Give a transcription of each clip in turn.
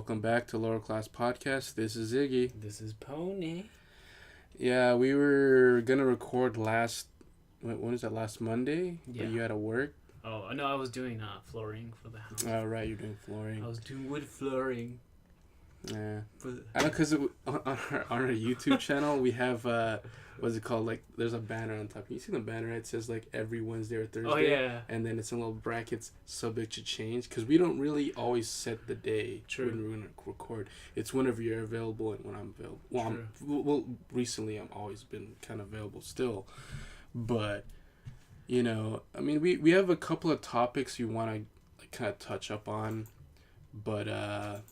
Welcome back to Lower Class Podcast. This is Iggy. This is Pony. Yeah, we were gonna record when was that? Last Monday? Yeah. But you had to work. Oh no, I was doing flooring for the house. Oh right, you're doing flooring. I was doing wood flooring. Yeah. I know, cause on our YouTube channel we have what's it called? Like, there's a banner on top. You see the banner? It says like every Wednesday or Thursday. Oh yeah. And then it's in little brackets, subject to change, because we don't really always set the day. True. When we're gonna record. It's whenever you're available and when I'm available. Well, recently I'm always been kind of available still, but I mean, we have a couple of topics we want to like kind of touch up on, but I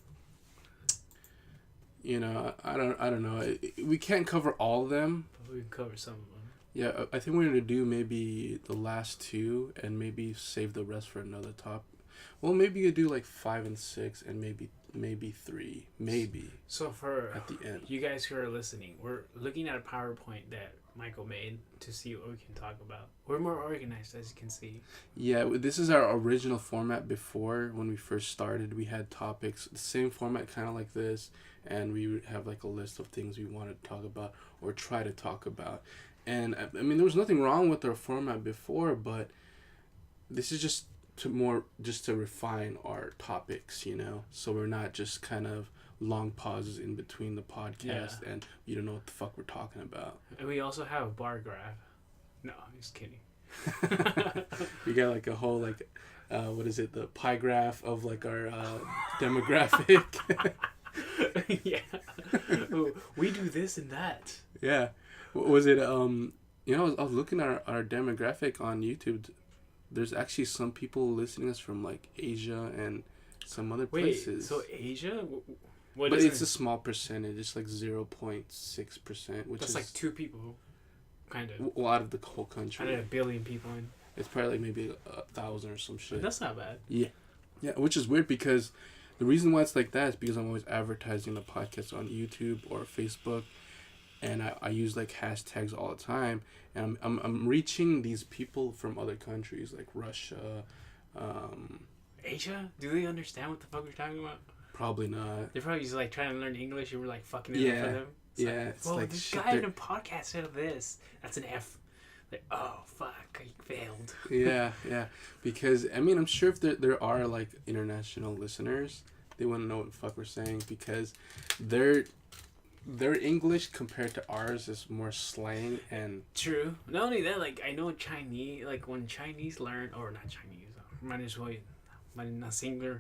don't know. We can't cover all of them. But we can cover some of them. Yeah, I think we're going to do maybe the last two and maybe save the rest for another top. Well, maybe you do like 5 and 6 and maybe 3. Maybe. So for at the end. You guys who are listening, we're looking at a PowerPoint that Michael made to see what we can talk about. We're more organized, as you can see. Yeah, this is our original format before. When we first started, we had topics, the same format kind of like this, and we would have like a list of things we wanted to talk about or try to talk about. And I mean, there was nothing wrong with our format before, but this is just to refine our topics, so we're not just kind of long pauses in between the podcast and you don't know what the fuck we're talking about. And we also have a bar graph. No, I'm just kidding. We got like a whole what is it, the pie graph of like our demographic. Yeah. We do this and that. Yeah. Was it I was looking at our demographic on YouTube. There's actually some people listening to us from like Asia and some other places. So Asia? But it's a small percentage. It's like 0.6%, which that's is like 2 people, kind of. Well, out of the whole country. Out of 1 billion people in. It's probably like maybe 1,000 or some shit. That's not bad. Yeah, which is weird because the reason why it's like that is because I'm always advertising the podcast on YouTube or Facebook, and I use like hashtags all the time, and I'm reaching these people from other countries like Russia, Asia. Do they understand what the fuck we're talking about? Probably not. They're probably just like trying to learn English, and we're like fucking it up for them. It's like, like this shit, guy in a podcast said this. That's an F. Like, oh fuck, I failed. Yeah, because I mean, I'm sure if there are like international listeners, they want to know what the fuck we're saying because their English compared to ours is more slang and. True. Not only that, like I know Chinese. Like when Chinese learn, or not Chinese, might as well, not single.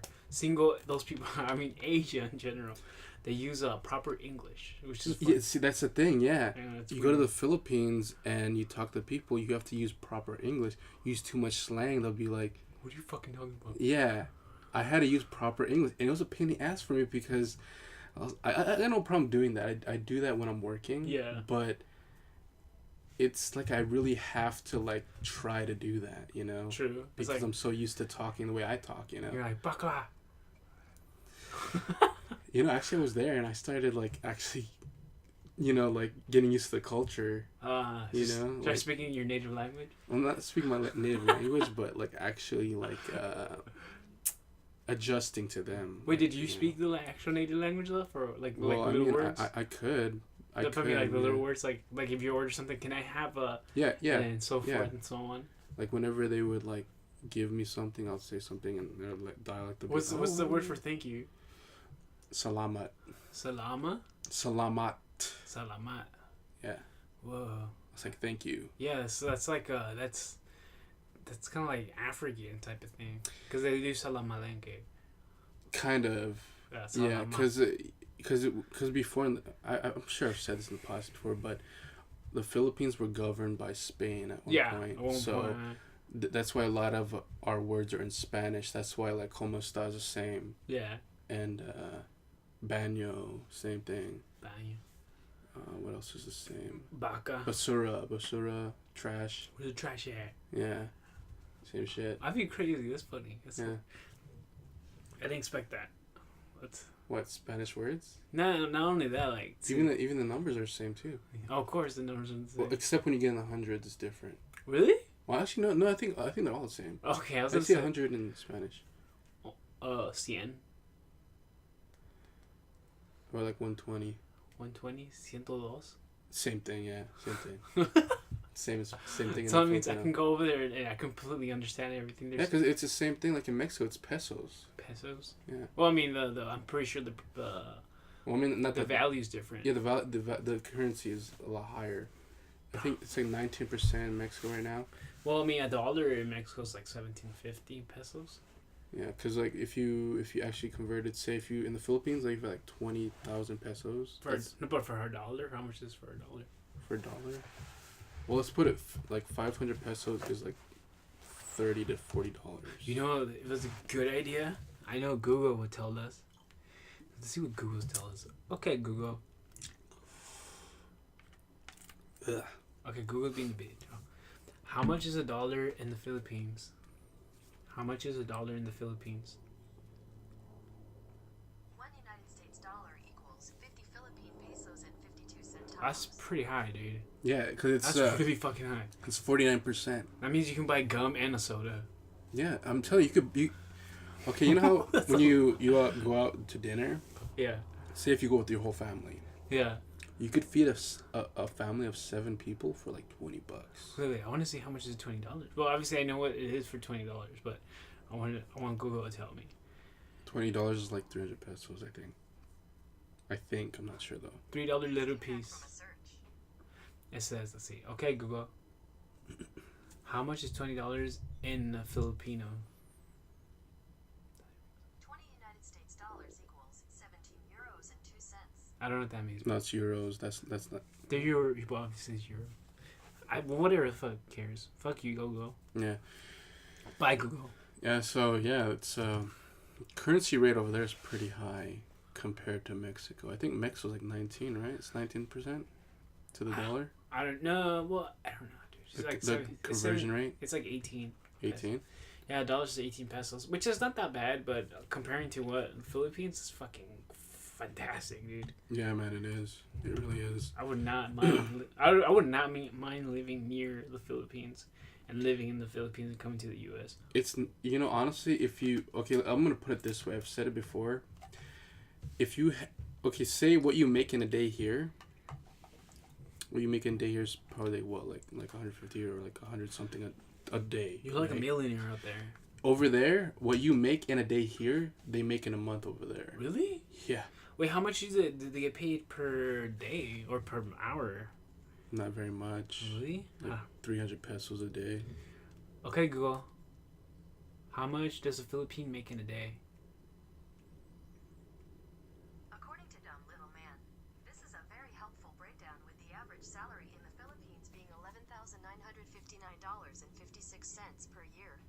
Those people. I mean Asia in general. They use proper English, which is fun. Yeah. See, that's the thing. Yeah, you weird. go to the Philippines and you talk to people. You have to use proper English. Use too much slang, they'll be like, "What are you fucking talking about?" Yeah, I had to use proper English, and it was a pain in the ass for me because I got no problem doing that. I do that when I'm working. Yeah. But it's like I really have to like try to do that, True. Because I'm so used to talking the way I talk, You're like bakla. Actually I was there and I started like actually, like getting used to the culture. Start like, speaking your native language. I'm not speaking my native language, but like actually like adjusting to them. Wait, did you speak the actual native language though, or like little words? I could. I could. Like the little words, like if you order something, can I have a? Yeah. And so forth and so on. Like whenever they would like give me something, I'll say something in their dialect. What's the word for thank you? Salamat. Salama. Salamat. Salamat. Yeah. Whoa. It's like thank you. Yeah, so that's like that's kind of like African type of thing because they do salam alenke. Kind of. Yeah, because before I'm sure I've said this in the past before, but the Philippines were governed by Spain at one point. At one point. That's why a lot of our words are in Spanish. That's why like como está is the same. Yeah. And baño, same thing. Baño. What else is the same? Baka. Basura, trash. Where's the trash at? Yeah. Same shit. I think crazy. That's funny. Yeah. I didn't expect that. What, Spanish words? No, not only that, like even the numbers are the same too. Oh, of course the numbers are the same. Well, except when you get in the hundreds, it's different. Really? Well, actually, no. I think they're all the same. Okay, I was I gonna see say 100 in Spanish. cien. Or like 120. 120, 102. Same thing, yeah. Same thing. same thing. So that means I can go over there and I completely understand everything. Yeah, because it's the same thing like in Mexico. It's pesos. Pesos? Yeah. Well, I mean, the I'm pretty sure the Well, I mean, not the value's different. Yeah, the currency is a lot higher. I think it's like 19% in Mexico right now. Well, I mean, a dollar in Mexico is like 1750 pesos. Yeah, because like if you actually converted, say if you in the Philippines, like for like 20,000 pesos. But for a dollar, how much is for a dollar? For a dollar. Well, let's put it like 500 pesos is like $30 to $40. You know, it was a good idea. I know Google would tell us. Let's see what Google's tell us. Okay, Google. Ugh. Okay, Google being the bitch. How much is a dollar in the Philippines? How much is a dollar in the Philippines? $1 United States dollar equals 50 Philippine pesos and 52 centavos. That's pretty high, dude. Yeah, because it's That's really fucking high. it's 49%. That means you can buy gum and a soda. Yeah, I'm telling you, okay, you know how when you go out to dinner, Yeah. say if you go with your whole family, Yeah. you could feed a family of 7 people for like $20. Wait, I want to see how much is $20. Well, obviously I know what it is for $20, but I want Google to tell me. $20 is like 300 pesos, I think. I'm not sure though. $3 little From piece. a search. It says, let's see. Okay, Google. How much is $20 in Filipino? 20 United States dollars equals 17 euros and 2 cents. I don't know what that means. No, it's euros. That's not. They're Euro. Well, obviously it's Euro. Whatever the fuck cares. Fuck you, Google. Yeah. Bye, Google. Yeah. So yeah, it's currency rate over there is pretty high compared to Mexico. I think Mexico's like 19, right? It's 19% to the dollar. I don't know. Well, I don't know, dude. It's like The conversion rate. It's like 18. 18. Yeah, dollars is 18 pesos, which is not that bad, but comparing to what Philippines is fucking fantastic, dude. Yeah, man, it is. It really is. I would not mind. I would not mind living near the Philippines, and living in the Philippines and coming to the U.S. It's honestly, if you I'm gonna put it this way. I've said it before. If you say what you make in a day here. What you make in a day here is probably like 150 or like 100 something a day. You're like right? a millionaire out there. Over there, what you make in a day here, they make in a month over there. Really? Yeah. Wait, how much is it? Did they get paid per day or per hour? Not very much. Really? Like 300 pesos a day. Okay, Google. How much does a Philippine make in a day? According to Dumb Little Man, this is a very helpful breakdown with the average salary in the Philippines being $11,959.56 per year.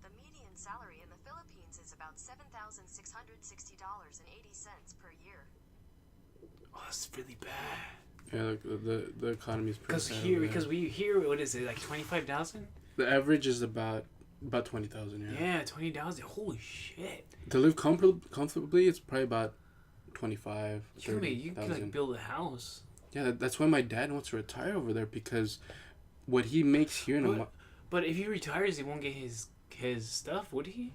The median salary in the Philippines is about $7,660.80 per year. Oh, that's really bad. Yeah, like the economy's pretty sad. Because we here, what is it, like 25,000? The average is about 20,000. Yeah. Yeah, 20,000. Holy shit! To live comfortably, it's probably about 25, You could 30,000. like build a house. Yeah, that's why my dad wants to retire over there because what he makes here in a month. But if he retires, he won't get his stuff, would he?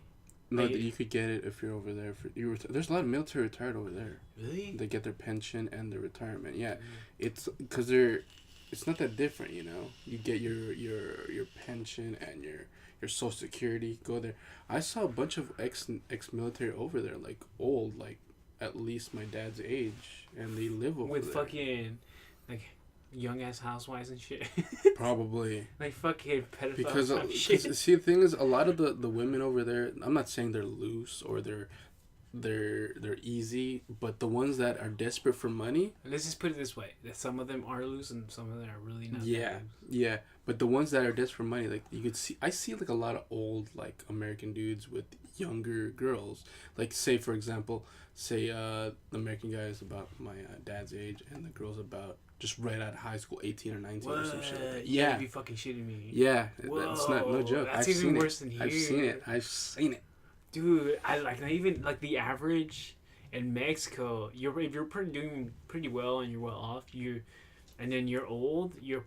No, like, you could get it if you're over there. There's a lot of military retired over there. Really? They get their pension and their retirement. Yeah, Mm. it's because it's not that different, you know. You get your pension and your Social Security. Go there. I saw a bunch of ex-military over there, like old, like at least my dad's age, and they live over With there. fucking like young ass housewives and shit. Probably. Like fucking pedophiles Because and shit. see, the thing is, a lot of the women over there, I'm not saying they're loose or they're easy, but the ones that are desperate for money. Let's just put it this way: that some of them are loose and some of them are really not. Yeah, that loose. yeah. But the ones that are desperate for money, like you could see, I see like a lot of old like American dudes with younger girls. Like say for example, the American guy is about my dad's age, and the girl's about just right out of high school, 18 or 19 or some shit like that. You Yeah. gotta be fucking shitting me. Yeah, that's not no Whoa, joke. that's I've even seen worse it. than I've seen here. it. Dude, I like not even like the average in Mexico. If you're doing pretty well and you're well off, and then you're old. You're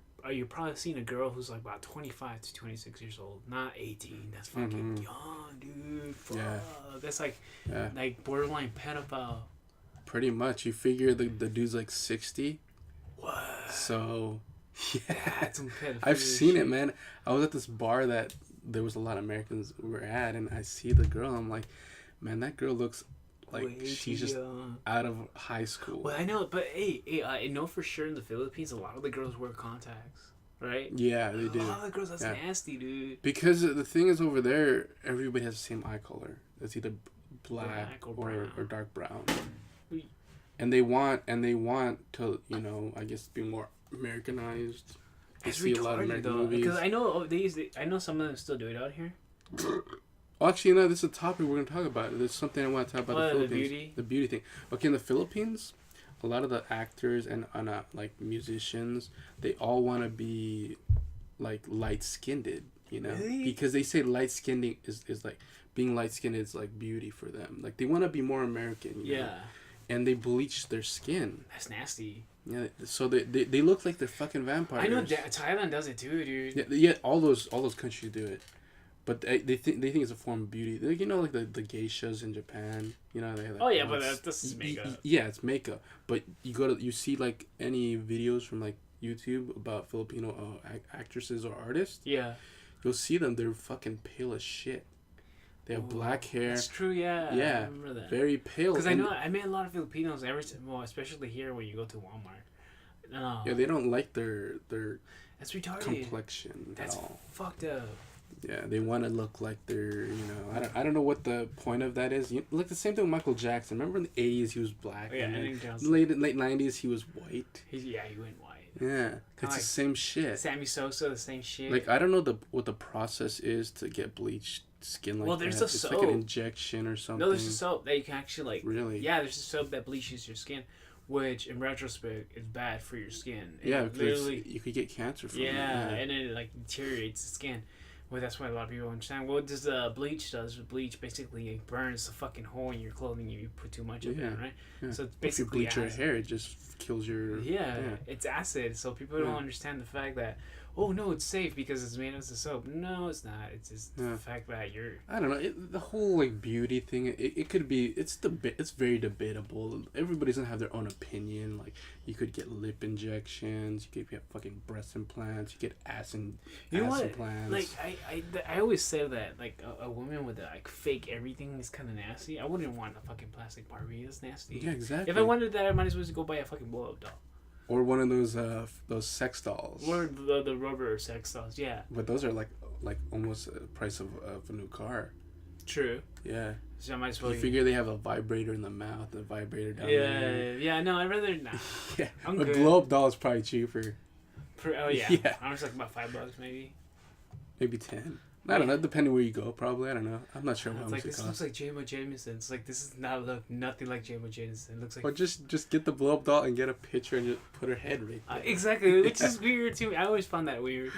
probably seeing a girl who's like about 25 to 26 years old, not 18. That's fucking young, dude. Fuck. Yeah. That's like Yeah. borderline pedophile. Pretty much. You figure the dude's like 60. What? So, yeah. That's some pedophilia I've seen shit. it, man. I was at this bar that there was a lot of Americans were at, and I see the girl. I'm like, man, that girl looks like Way she's too just young. out of high school. Well, I know, but hey, I know for sure in the Philippines, a lot of the girls wear contacts, right? Yeah, they A do. lot of the girls, that's Yeah. nasty, dude. Because the thing is, over there, everybody has the same eye color. It's either black Black or or brown. dark brown. We- And they want to, I guess, be more Americanized. They It's see a lot of retarded American though, movies. because I know I know some of them still do it out here. Well, actually, this is a topic we're going to talk about. There's something I want to talk about the The Philippines. beauty? The beauty thing. Okay, in the Philippines, a lot of the actors and like musicians, they all want to be like light-skinned, Really? because they say light-skinned is like being light-skinned is like beauty for them. Like they want to be more American. You know? Yeah, And they bleach their skin. that's nasty. Yeah, so they look like they're fucking vampires. I know Thailand does it too, dude. Yeah, all those countries do it, but they think it's a form of beauty. Like, like the geishas in Japan. They have, like, Oh yeah, oh, but it's- this is makeup. Yeah, it's makeup. But you see like any videos from like YouTube about Filipino actresses or artists, Yeah, you'll see them. They're fucking pale as shit. They have black hair, that's true. Yeah, Yeah, I remember that. very pale. Because I and- know I met a lot of Filipinos especially here when you go to Walmart. No, Yeah, they don't like their that's retarded. complexion That's at all. fucked up. Yeah, they want to look like they're, I don't know what the point of that is. Like the same thing with Michael Jackson. Remember in the 80s he was black, Oh, yeah, and then Andrew Johnson. late 90s he was white. He went white. Yeah, it's like the same shit. Sammy Sosa, the same shit. Like I don't know what the process is to get bleached skin like Well, there's that. a It's like an soap. injection or something. no, there's a soap that you can actually like. Really? Yeah, there's a soap that bleaches your skin, which in retrospect is bad for your skin. It Yeah, because literally. you could get cancer from Yeah, it. and then it like deteriorates the skin. Well, that's why a lot of people don't understand. What does bleach does? Bleach basically it burns the fucking hole in your clothing if you put too much of Yeah, it, right? yeah. So it's If you basically bleach your acid. hair, it just kills your. Yeah, it's acid. So people don't Yeah. understand the fact that oh no, it's safe because it's made as a soap. No, it's not. It's just Yeah. the fact that you're. I don't know. The whole like beauty thing. It could be. It's very debatable. Everybody's gonna have their own opinion. Like you could get lip injections. You could get fucking breast implants. You get ass You know what? implants. Like I always say that like a woman with like fake everything is kind of nasty. I wouldn't want a fucking plastic Barbie. That's nasty. Yeah, exactly. If I wanted that, I might as well just go buy a fucking blow up doll Or one of those sex dolls. or the rubber sex dolls. Yeah, But those are like almost the price of a new car. true. Yeah. So I might as well. You figure they have a vibrator in the mouth, a vibrator down Yeah, there. yeah. No, I'd rather not. Yeah. I'm a good. blow up doll is probably cheaper. Oh yeah. Yeah. I was like about $5 maybe. Maybe 10. I don't know, depending where you go, probably. I don't know. I'm not sure how It's much like it this looks costs. like J-Mo Jameson. It's like this is not nothing like J-Mo Jameson. It looks like Or just get the blow up doll and get a picture and just put her head right there. exactly, which is weird too. I always found that weird.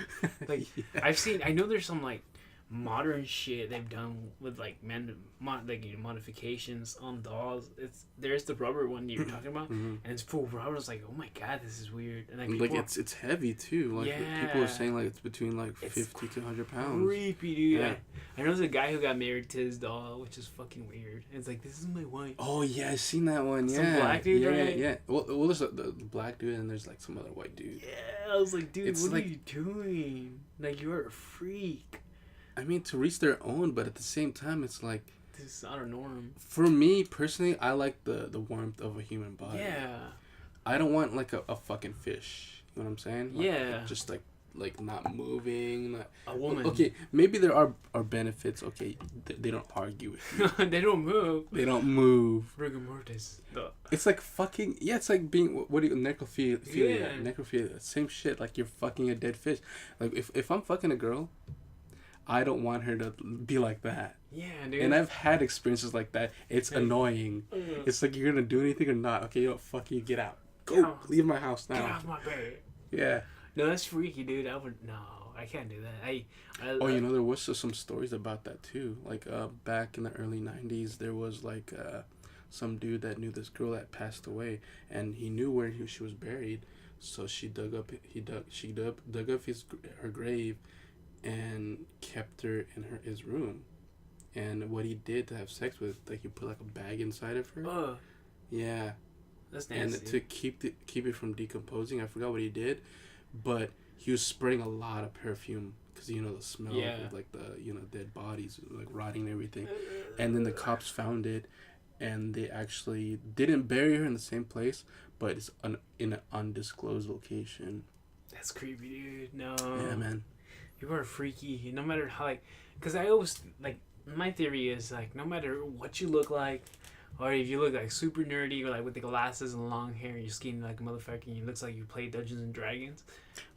Like Yeah. I know there's some like modern shit they've done with like modifications on dolls. There's the rubber one you were talking about, Mhm. and it's full rubber. It's like, oh my god, this is weird. And And, like it's heavy too. Like people Yeah. are saying like it's between like It's 50 to 100 pounds. creepy, dude. Yeah. I know there's a guy who got married to his doll, which is fucking weird. It's like this is my wife. Oh yeah, I seen that one. Some Yeah, black dude, yeah, right? yeah. Well, there's the black dude and there's like some other white dude. Yeah, I was like, dude, It's what like- are you doing? Like you're a freak. I mean, to reach their own, but at the same time, it's like This is not a norm. for me personally, I like the warmth of a human body. Yeah. I don't want like a fucking fish. You know what I'm saying? Like, Yeah. Just like not moving. Not... A woman. Okay, maybe there are benefits. Okay, they don't argue with you. They don't move. They don't move. Rigor mortis. It's like fucking yeah. It's like being what do you necrophilia? Yeah. Necrophilia. Same shit. Like you're fucking a dead fish. Like if I'm fucking a girl, I don't want her to be like that. Yeah, dude. And I've had experiences like that. It's Hey. annoying. Ugh. It's like you're gonna do anything or not. Okay, you know, fuck you. Get out. Go. Get out. Leave my house Get now. off my bed. Yeah. No, that's freaky, dude. No, I can't do that. Oh, you know, there was some stories about that too. Like back in the early '90s, there was like some dude that knew this girl that passed away, and he knew where she was buried, so she dug up her grave, and kept her in his room. And what he did to have sex with, like he put like a bag inside of her. Yeah. That's And nasty. to keep it from decomposing, I forgot what he did, but he was spraying a lot of perfume because the smell Yeah. of like the dead bodies like rotting and everything. And then the cops found it, and they actually didn't bury her in the same place, but it's in an undisclosed location. That's creepy, dude. No. Yeah, man. People are freaky. No matter how, like, because I always, like, my theory is, like, no matter what you look like, or if you look, like, super nerdy, or, like, with the glasses and long hair, and you're skinny like a motherfucker, and you looks like you play Dungeons and Dragons.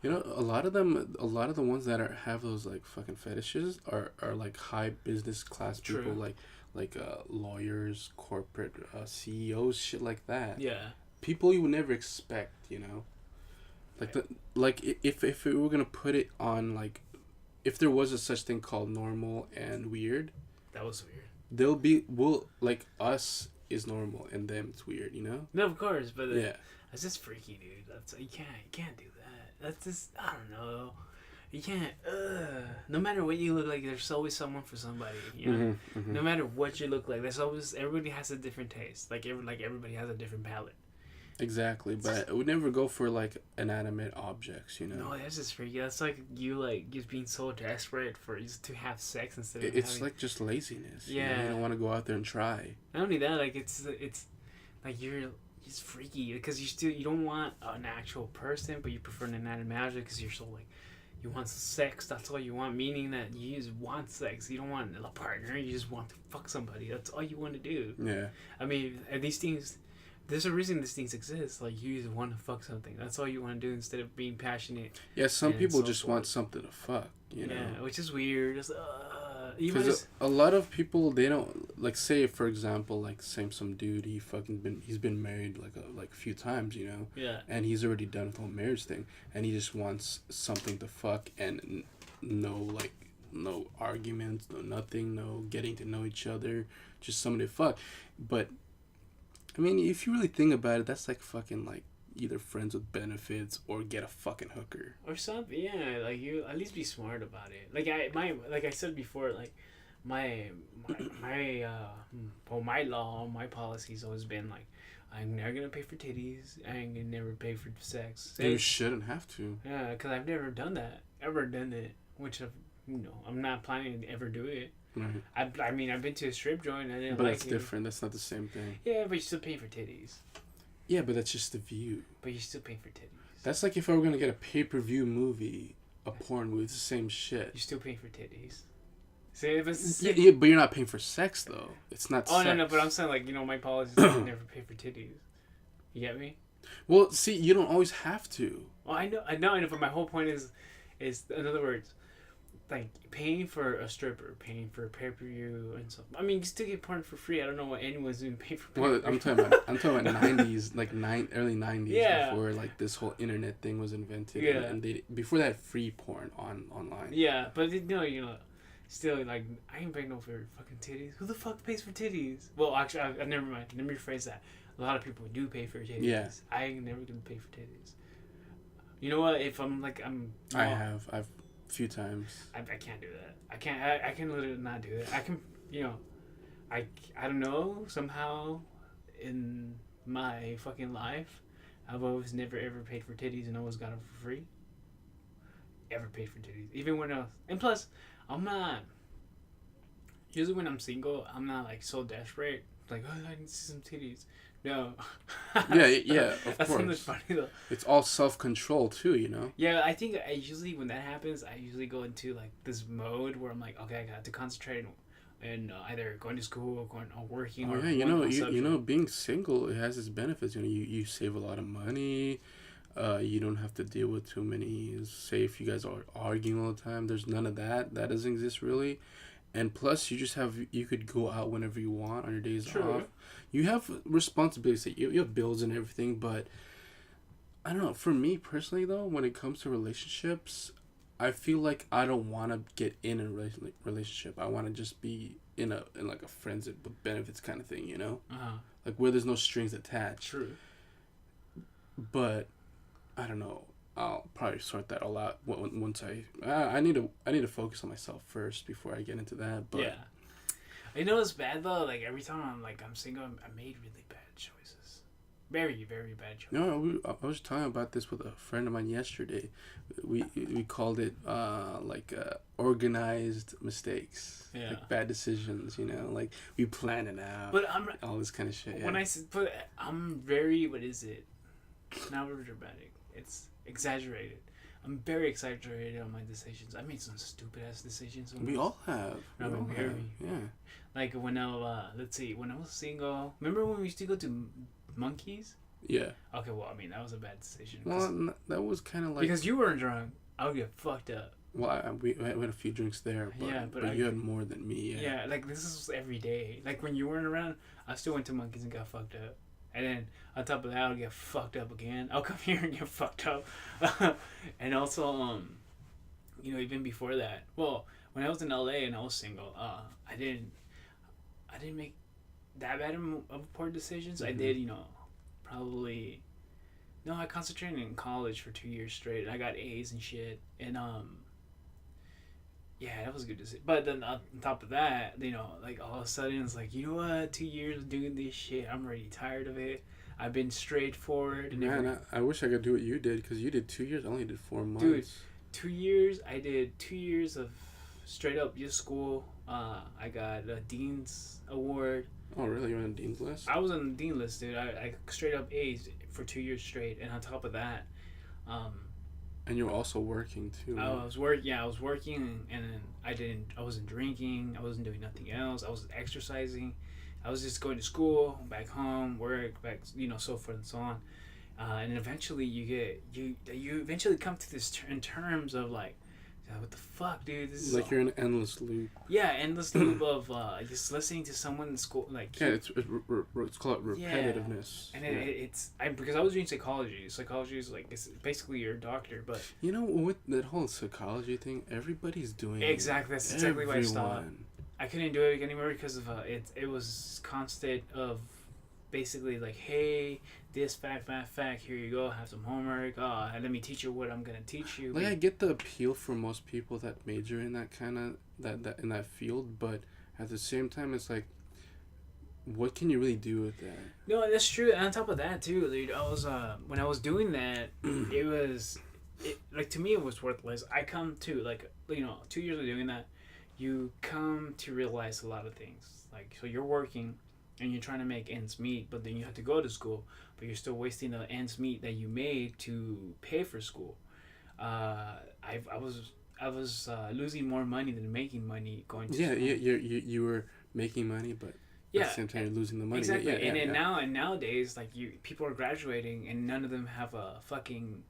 A lot of the ones that have those like fucking fetishes are like high business class people, True. like lawyers, corporate CEOs, shit like that. Yeah. People you would never expect, if we were gonna put it on, like, if there was a such thing called normal and weird, That was weird. like us is normal and them it's weird, No, of course, but yeah. that's just freaky, dude. That's you can't do that. That's just I don't know. You can't. No matter what you look like, there's always someone for somebody. No matter what you look like, there's always everybody has a different taste. Like everybody has a different palate. Exactly, but I would never go for like inanimate objects, No, that's just freaky. That's like you just being so desperate for just to have sex instead of It's having... like just laziness. Yeah. You don't want to go out there and try. Not only that, like it's like it's freaky because you don't want an actual person, but you prefer an inanimate object because you're so like you want sex. That's all you want. Meaning that you just want sex. You don't want a partner. You just want to fuck somebody. That's all you want to do. Yeah. I mean, and these things. There's a reason these things exist. Like you just want to fuck something. That's all you want to do instead of being passionate. Yeah, some and people so just forth. want something to fuck, Yeah, which is weird. It's, Because a lot of people, they don't, like, say for example, like some dude, he's been married like a few times, Yeah. and he's already done with the whole marriage thing, and he just wants something to fuck and no arguments, no nothing, no getting to know each other, just somebody to fuck. But I mean, if you really think about it, that's like fucking like either friends with benefits or get a fucking hooker. Or something, yeah. Like you at least be smart about it. Like I said before, like my law, my policy's always been like, I'm never gonna pay for titties. I ain't gonna never pay for sex. You shouldn't have to. Yeah, because I've never done it. Which I'm not planning to ever do it. Right. I mean, I've been to a strip joint. I didn't But like that's it. different. That's not the same thing. Yeah, but you still pay for titties. Yeah, but that's just the view. But you still pay for titties. That's like if I were gonna get a pay-per-view movie, a porn movie, it's the same shit. You still pay for titties. See, but Yeah, but you're not paying for sex though. It's not. Oh sex. no, but I'm saying like my policy is I never pay for titties. You get me? Well, see, you don't always have to. Well, I know. But my whole point is in other words, like paying for a stripper, paying for a pay-per-view and so. I mean, you still get porn for free. I don't know what anyone's doing pay for. Well, I'm talking about 90s, like early 90s, Yeah. before like this whole internet thing was invented. Yeah. And they before that free porn online. Yeah, but still like I ain't paying no for fucking titties. Who the fuck pays for titties? Well, actually, I never mind. Let me rephrase that. A lot of people do pay for titties. Yeah. I ain't never gonna pay for titties. You know what? If I'm. I've a few times. I can't do that. I can literally not do that. I can, I don't know, somehow in my fucking life, I've always never ever paid for titties and always got them for free. Ever paid for titties. Even when and plus, I'm not, usually when I'm single, I'm not like so desperate, like, oh, I need to see some titties. No. Yeah, of That's something course. funny though. It's all self-control too, Yeah, I think I usually when that happens, I usually go into like this mode where I'm like, okay, I got to concentrate and either going to school or working. Oh or yeah, one consumption. being single, it has its benefits. You save a lot of money. You don't have to deal with too many. Say if you guys are arguing all the time, there's none of that. That doesn't exist really. And plus, you could go out whenever you want on your days True. off. You have responsibilities. You have bills and everything, but I don't know. For me personally, though, when it comes to relationships, I feel like I don't want to get in a relationship. I want to just be in like a friends with benefits kind of thing, Uh-huh. like where there's no strings attached. True. But I don't know. I'll probably sort that all out once I need to focus on myself first before I get into that. But Yeah. You know what's bad though? Like every time I'm single, I made really bad choices. Very, very bad choice. No, I was talking about this with a friend of mine yesterday. We called it organized mistakes, Yeah. like bad decisions. You know, like we plan it out, But all this kind of shit. when Yeah. but I'm very, what is it? Not dramatic. It's exaggerated. I'm very exaggerated on my decisions. I made some stupid ass decisions. We all have. No, We all very. have. Yeah. Like when let's see, when I was single. Remember when we used to go to Monkeys? Yeah. Okay, well, I mean that was a bad decision. 'Cause- Well, that was kind of like. because you weren't drunk, I would get fucked up. Well, we had a few drinks there, but Yeah, but you had more than me. Yeah. Yeah, like this is every day. Like when you weren't around, I still went to Monkeys and got fucked up. And then on top of that, I'll get fucked up again. I'll come here and get fucked up. And also, even before that, well, when I was in LA and I was single, I didn't make that bad of poor decisions. I did, probably. No, I concentrated in college for 2 years straight. I got A's and shit, and yeah, that was a good decision. But then on top of that, like all of a sudden it's like, you know what? 2 years of doing this shit, I'm already tired of it. I've been straightforward. And Man, I wish I could do what you did, because you did 2 years. I only did 4 months. Dude. 2 years. I did 2 years of straight up just school. I got a dean's award. Oh, really? You're on the dean's list? I was on the dean list, dude. I straight up A's for 2 years straight, and on top of that, And you were also working too. I Right? was working, and then I wasn't drinking. I wasn't doing nothing else. I wasn't exercising. I was just going to school, back home, work, back, so forth and so on. And eventually you eventually come to this in terms of like, what the fuck, dude? This is Like you're in an endless loop. yeah, endless loop of just listening to someone in school, like Yeah, it's called repetitiveness. and Yeah. it's because I was doing psychology. Psychology is like, it's basically your doctor, but You know, with that whole psychology thing, everybody's doing it. exactly, that's exactly why I stopped. Everyone. I couldn't do it anymore because of it was constant of basically like, hey, this fact, here you go, have some homework. Let me teach you what I'm gonna teach you. Like, I get the appeal for most people that major in that kind of that in that field, but at the same time, it's like, what can you really do with that? No, that's true. And on top of that too, dude, I was when I was doing that, to me it was worthless. I come to 2 years of doing that, you come to realize a lot of things. Like, so you're working and you're trying to make ends meet, but then you have to go to school, but you're still wasting the ends meet that you made to pay for school. I was losing more money than making money going to Yeah, school. you were making money, but at the same time you're losing the money. Exactly. Yeah, and nowadays, like, people are graduating and none of them have a fucking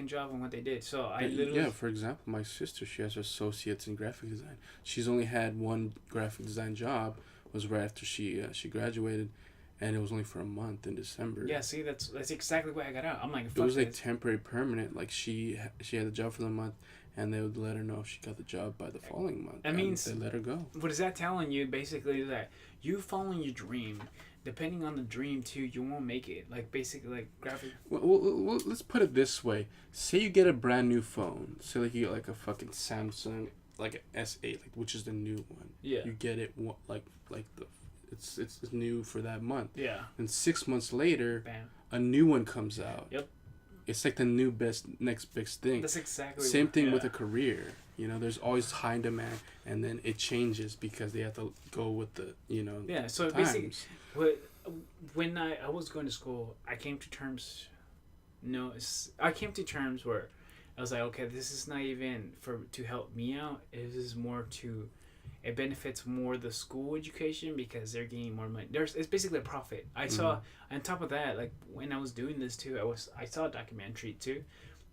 job in what they did. So I literally for example, my sister, she has her associates in graphic design. She's only had one graphic design job, was right after she graduated, and it was only for a month in December. Yeah, see, that's exactly why I got out. I'm like, It fuck was like this. temporary, permanent. Like she had the job for the month, and they would let her know if she got the job by the following month. That and means- they let her go. What is that telling you? Basically, that you following your dream, depending on the dream too, you won't make it. Like, basically, like graphic. Well, let's put it this way. Say you get a brand new phone. Say like you get like a fucking Samsung, like an S8, like, which is the new one. Yeah. You get it like it's new for that month. Yeah. And 6 months later, Bam. a new one comes out. Yep. It's like the next best thing. That's exactly. Same thing with yeah. a career. There's always high demand, and then it changes because they have to go with the Yeah. So times. basically, when I was going to school, I came to terms. I came to terms where I was like, okay, this is not even to help me out. It is more to. It benefits more the school education because they're getting more money. It's basically a profit. I saw on top of that, like when I was doing this too, I saw a documentary too,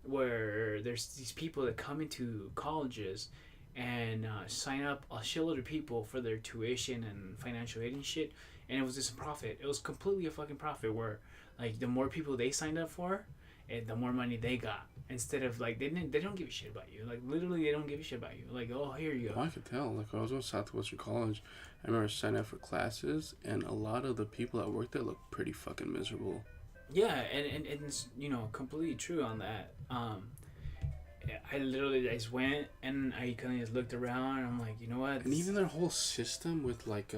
where there's these people that come into colleges and sign up a shitload of people for their tuition and financial aid and shit, and it was just a profit. It was completely a fucking profit where, like, the more people they signed up for, and the more money they got. Instead of, like, they don't give a shit about you. Like, literally, they don't give a shit about you. Like, oh, here you go. Well, I could tell. Like, when I was in Southwestern College, I remember signing up for classes, and a lot of the people that worked there looked pretty fucking miserable. Yeah, and it's, completely true on that. I literally just went and I kind of just looked around and I'm like, you know what? And even their whole system with, like,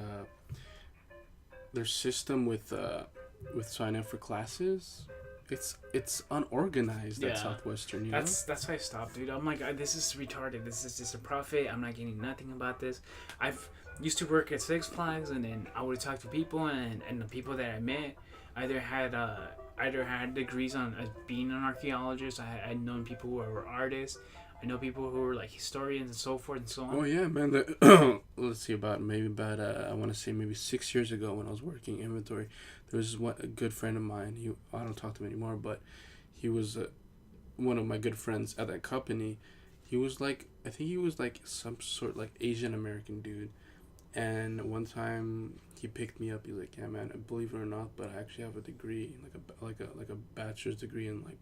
with signing up for classes, it's unorganized at Yeah. Southwestern. You know. That's why I stopped, dude. I'm like, this is retarded. This is just a profit. I'm not getting nothing about this. I've used to work at Six Flags, and then I would talk to people, and the people that I met either had degrees on being an archaeologist. I'd known people who were artists. I know people who were like historians and so forth and so on. Oh yeah, man. Let's see, about I want to say maybe 6 years ago when I was working inventory, there was a good friend of mine. I don't talk to him anymore, but he was one of my good friends at that company. He was like, I think he was like some sort like Asian American dude, and one time he picked me up. He's like, "Yeah, man, believe it or not, but I actually have a degree, like a bachelor's degree in like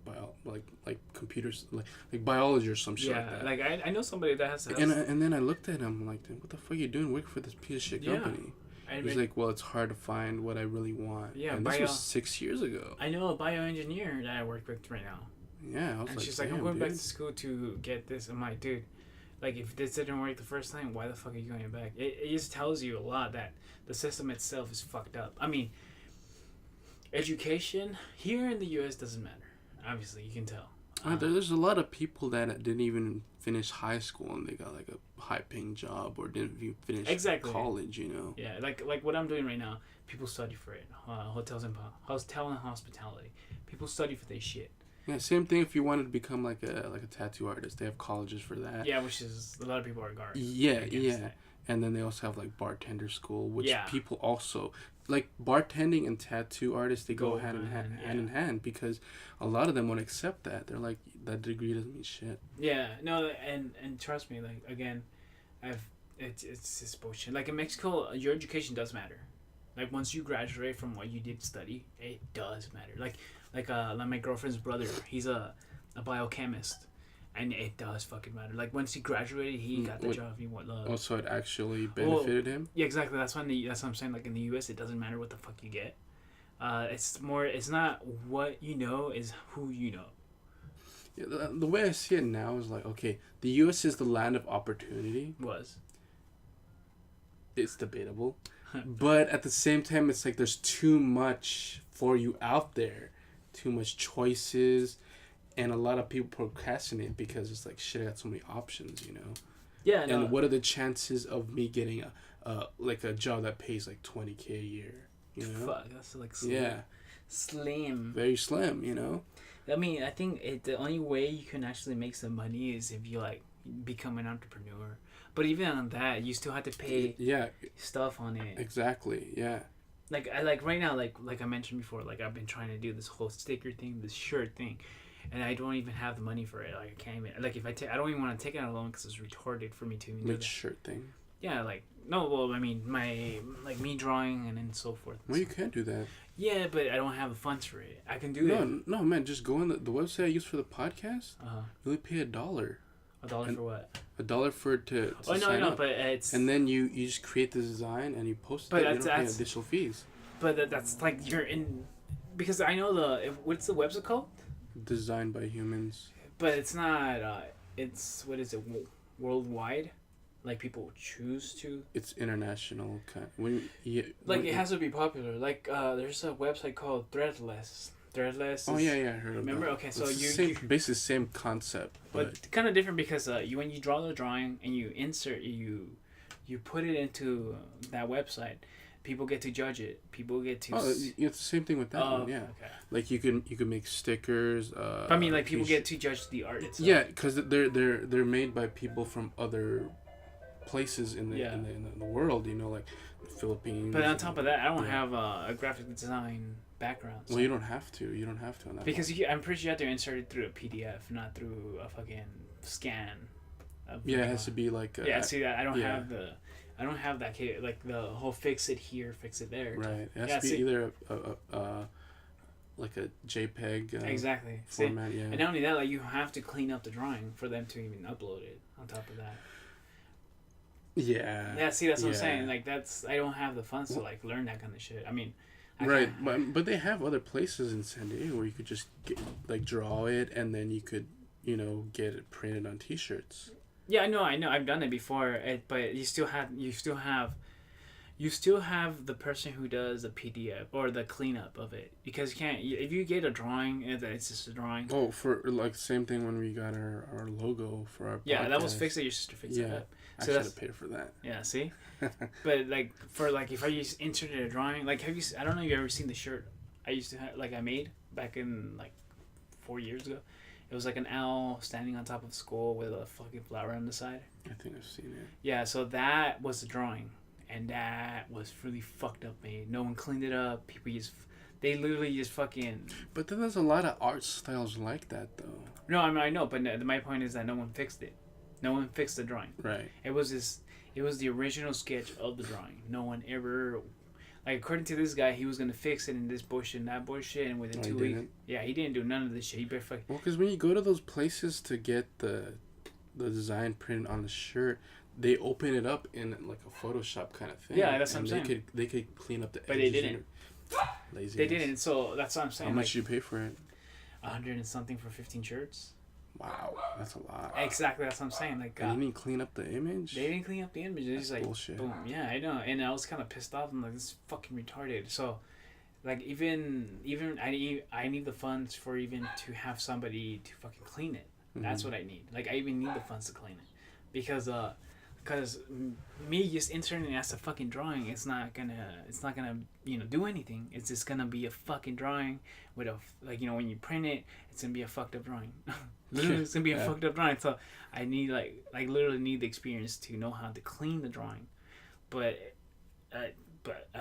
like computers, like biology or some shit like that." like I know somebody that has. And then I looked at him like, "What the fuck are you doing working for this piece of shit Yeah. company?" I He's like, "Well, it's hard to find what I really want." Yeah, and this was 6 years ago. I know a bioengineer that I work with right now. Yeah, I was And like, she's like, I'm "Damn, going back dude." to school to get this. I'm like, dude, like if this didn't work the first time, why the fuck are you going back? It just tells you a lot that the system itself is fucked up. I mean, education here in the U.S. doesn't matter. Obviously, you can tell. There's a lot of people that didn't even finish high school and they got like a high-paying job or didn't even finish Exactly. college. You know. Yeah, like what I'm doing right now. People study for it. Hotel and hospitality. People study for this shit. Yeah, same thing. If you wanted to become like a tattoo artist, they have colleges for that. Yeah, which is a lot of people are guard. Yeah, against yeah. that. And then they also have like bartender school, which Yeah. people also like bartending and tattoo artists. They go Go hand in hand, hand, hand in hand, because a lot of them won't accept that. They're like, that degree doesn't mean shit. Yeah, no, and trust me, like again, it's just bullshit. Like in Mexico, your education does matter. Like once you graduate from what you did study, it does matter. Like my girlfriend's brother, he's a biochemist, and it does fucking matter. Like once he graduated, he got the job he wanted. Also, it actually benefited him. Yeah, exactly. That's what I'm saying. Like in the U.S., it doesn't matter what the fuck you get. It's more. It's not what you know, is who you know. Yeah, the way I see it now is like, okay, the U.S. is the land of opportunity. Was. It's debatable. But at the same time, it's like there's too much for you out there. Too much choices. And a lot of people procrastinate because it's like, shit, I got so many options, you know? Yeah, no. And what are the chances of me getting a job that pays like $20K a year? You know? Fuck, that's like slim. Yeah. Slim. Very slim, you know? I mean, I think the only way you can actually make some money is if you like become an entrepreneur. But even on that, you still have to pay stuff on it. Exactly. Yeah. Like I like right now, like I mentioned before, like I've been trying to do this whole sticker thing, this shirt thing, and I don't even have the money for it. Like I can't even if I don't even want to take it out alone because it's retarded for me to even do Which that. shirt thing? Yeah, like no, well, I mean my me drawing and then so forth. Well, you can't do that. Yeah, but I don't have the funds for it. I can do it. No, man. Just go on the website I use for the podcast. You only pay $1. $1 for what? $1 for it to Oh no, sign no, up. but it's. And then you just create the design and you post But it. You don't pay that's additional fees. But that's like you're in, because I know what's the website called? Designed by humans. But it's not. It's what is it? Worldwide, like people choose to. It's international. It has to be popular. Like there's a website called Threadless. Threadless. Oh yeah, I heard of Remember? that. Okay, so it's you basically the same concept, but kind of different because when you draw the drawing and you insert you put it into that website. People get to judge it. People get to. Oh, it's the same thing with that one. Yeah, okay. like you can make stickers. I mean, like people get to judge the art itself. Yeah, because they're made by people from other places in the world. You know, like the Philippines. But on top of that, I don't have a graphic design background. So. Well, you don't have to. You don't have to on that. Because I'm pretty sure you have to insert it through a PDF, not through a fucking scan. Yeah, it has to be like. See that I don't have the. I don't have that like the whole fix it here, fix it there. Right. It has to be either like a JPEG exactly format. Yeah. And not only that, like you have to clean up the drawing for them to even upload it. On top of that. Yeah. Yeah. See, that's what I'm saying. Like I don't have the funds to like learn that kind of shit. I mean. Right, but they have other places in San Diego where you could just draw it and then you could get it printed on T-shirts. Yeah, I know. I've done it before, but you still have you still have the person who does the PDF or the cleanup of it, because you can't, if you get a drawing and it's just a drawing. Oh, for like same thing when we got our logo for our Yeah, podcast. that was fixed. Your sister fixed it up. I So should that's, have paid for that. yeah, see. But like for like if I used inserted a drawing, like have you? I don't know if you ever seen the shirt I used to have, like I made back in like 4 years ago. It was like an owl standing on top of a skull with a fucking flower on the side. I think I've seen it. Yeah, so that was the drawing, and that was really fucked up made. No one cleaned it up. People just, they literally just fucking. But then there's a lot of art styles like that, though. No, I mean I know, but my point is that no one fixed it. No one fixed the drawing. Right. It was this. It was the original sketch of the drawing. No one ever. Like, according to this guy, he was gonna fix it in this bullshit and that bullshit, and within 2 weeks, yeah, he didn't do none of this shit. He better fuck. Well, because when you go to those places to get the design printed on the shirt, they open it up in like a Photoshop kind of thing. Yeah, that's what I'm saying. They could clean up the edges. But they didn't. Lazy. They didn't. So that's what I'm saying. How much did you pay for it? 100 and something for 15 shirts. Wow, that's a lot. Exactly, that's what I'm saying. Like, And you didn't clean up the image? they didn't clean up the image. They just like bullshit. boom. Yeah, I know. And I was kind of pissed off. I'm like, this is fucking retarded. So, like, even I need the funds for even to have somebody to fucking clean it. That's what I need. Like, I even need the funds to clean it, because me just inserting it as a fucking drawing, it's not gonna do anything. It's just gonna be a fucking drawing with a, like, when you print it, it's gonna be a fucked up drawing. Literally, it's gonna be a fucked up drawing. So I need like literally need the experience to know how to clean the drawing, but I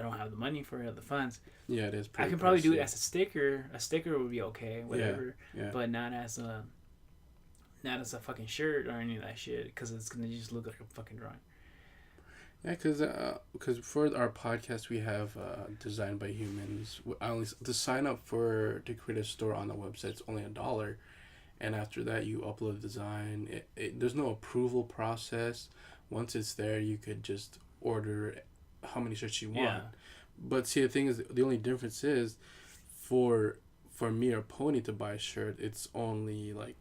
don't have the money for it or the funds. Yeah, it is. I can probably do it as a sticker. A sticker would be okay, whatever. Yeah. But not as a fucking shirt or any of that shit, because it's gonna just look like a fucking drawing. Yeah, because for our podcast we have Designed by Humans. I only to sign up to create a store on the website, it's only $1, and after that you upload the design. There's no approval process. Once it's there, you could just order how many shirts you want. Yeah. But see, the thing is, the only difference is for me or Pony to buy a shirt, it's only like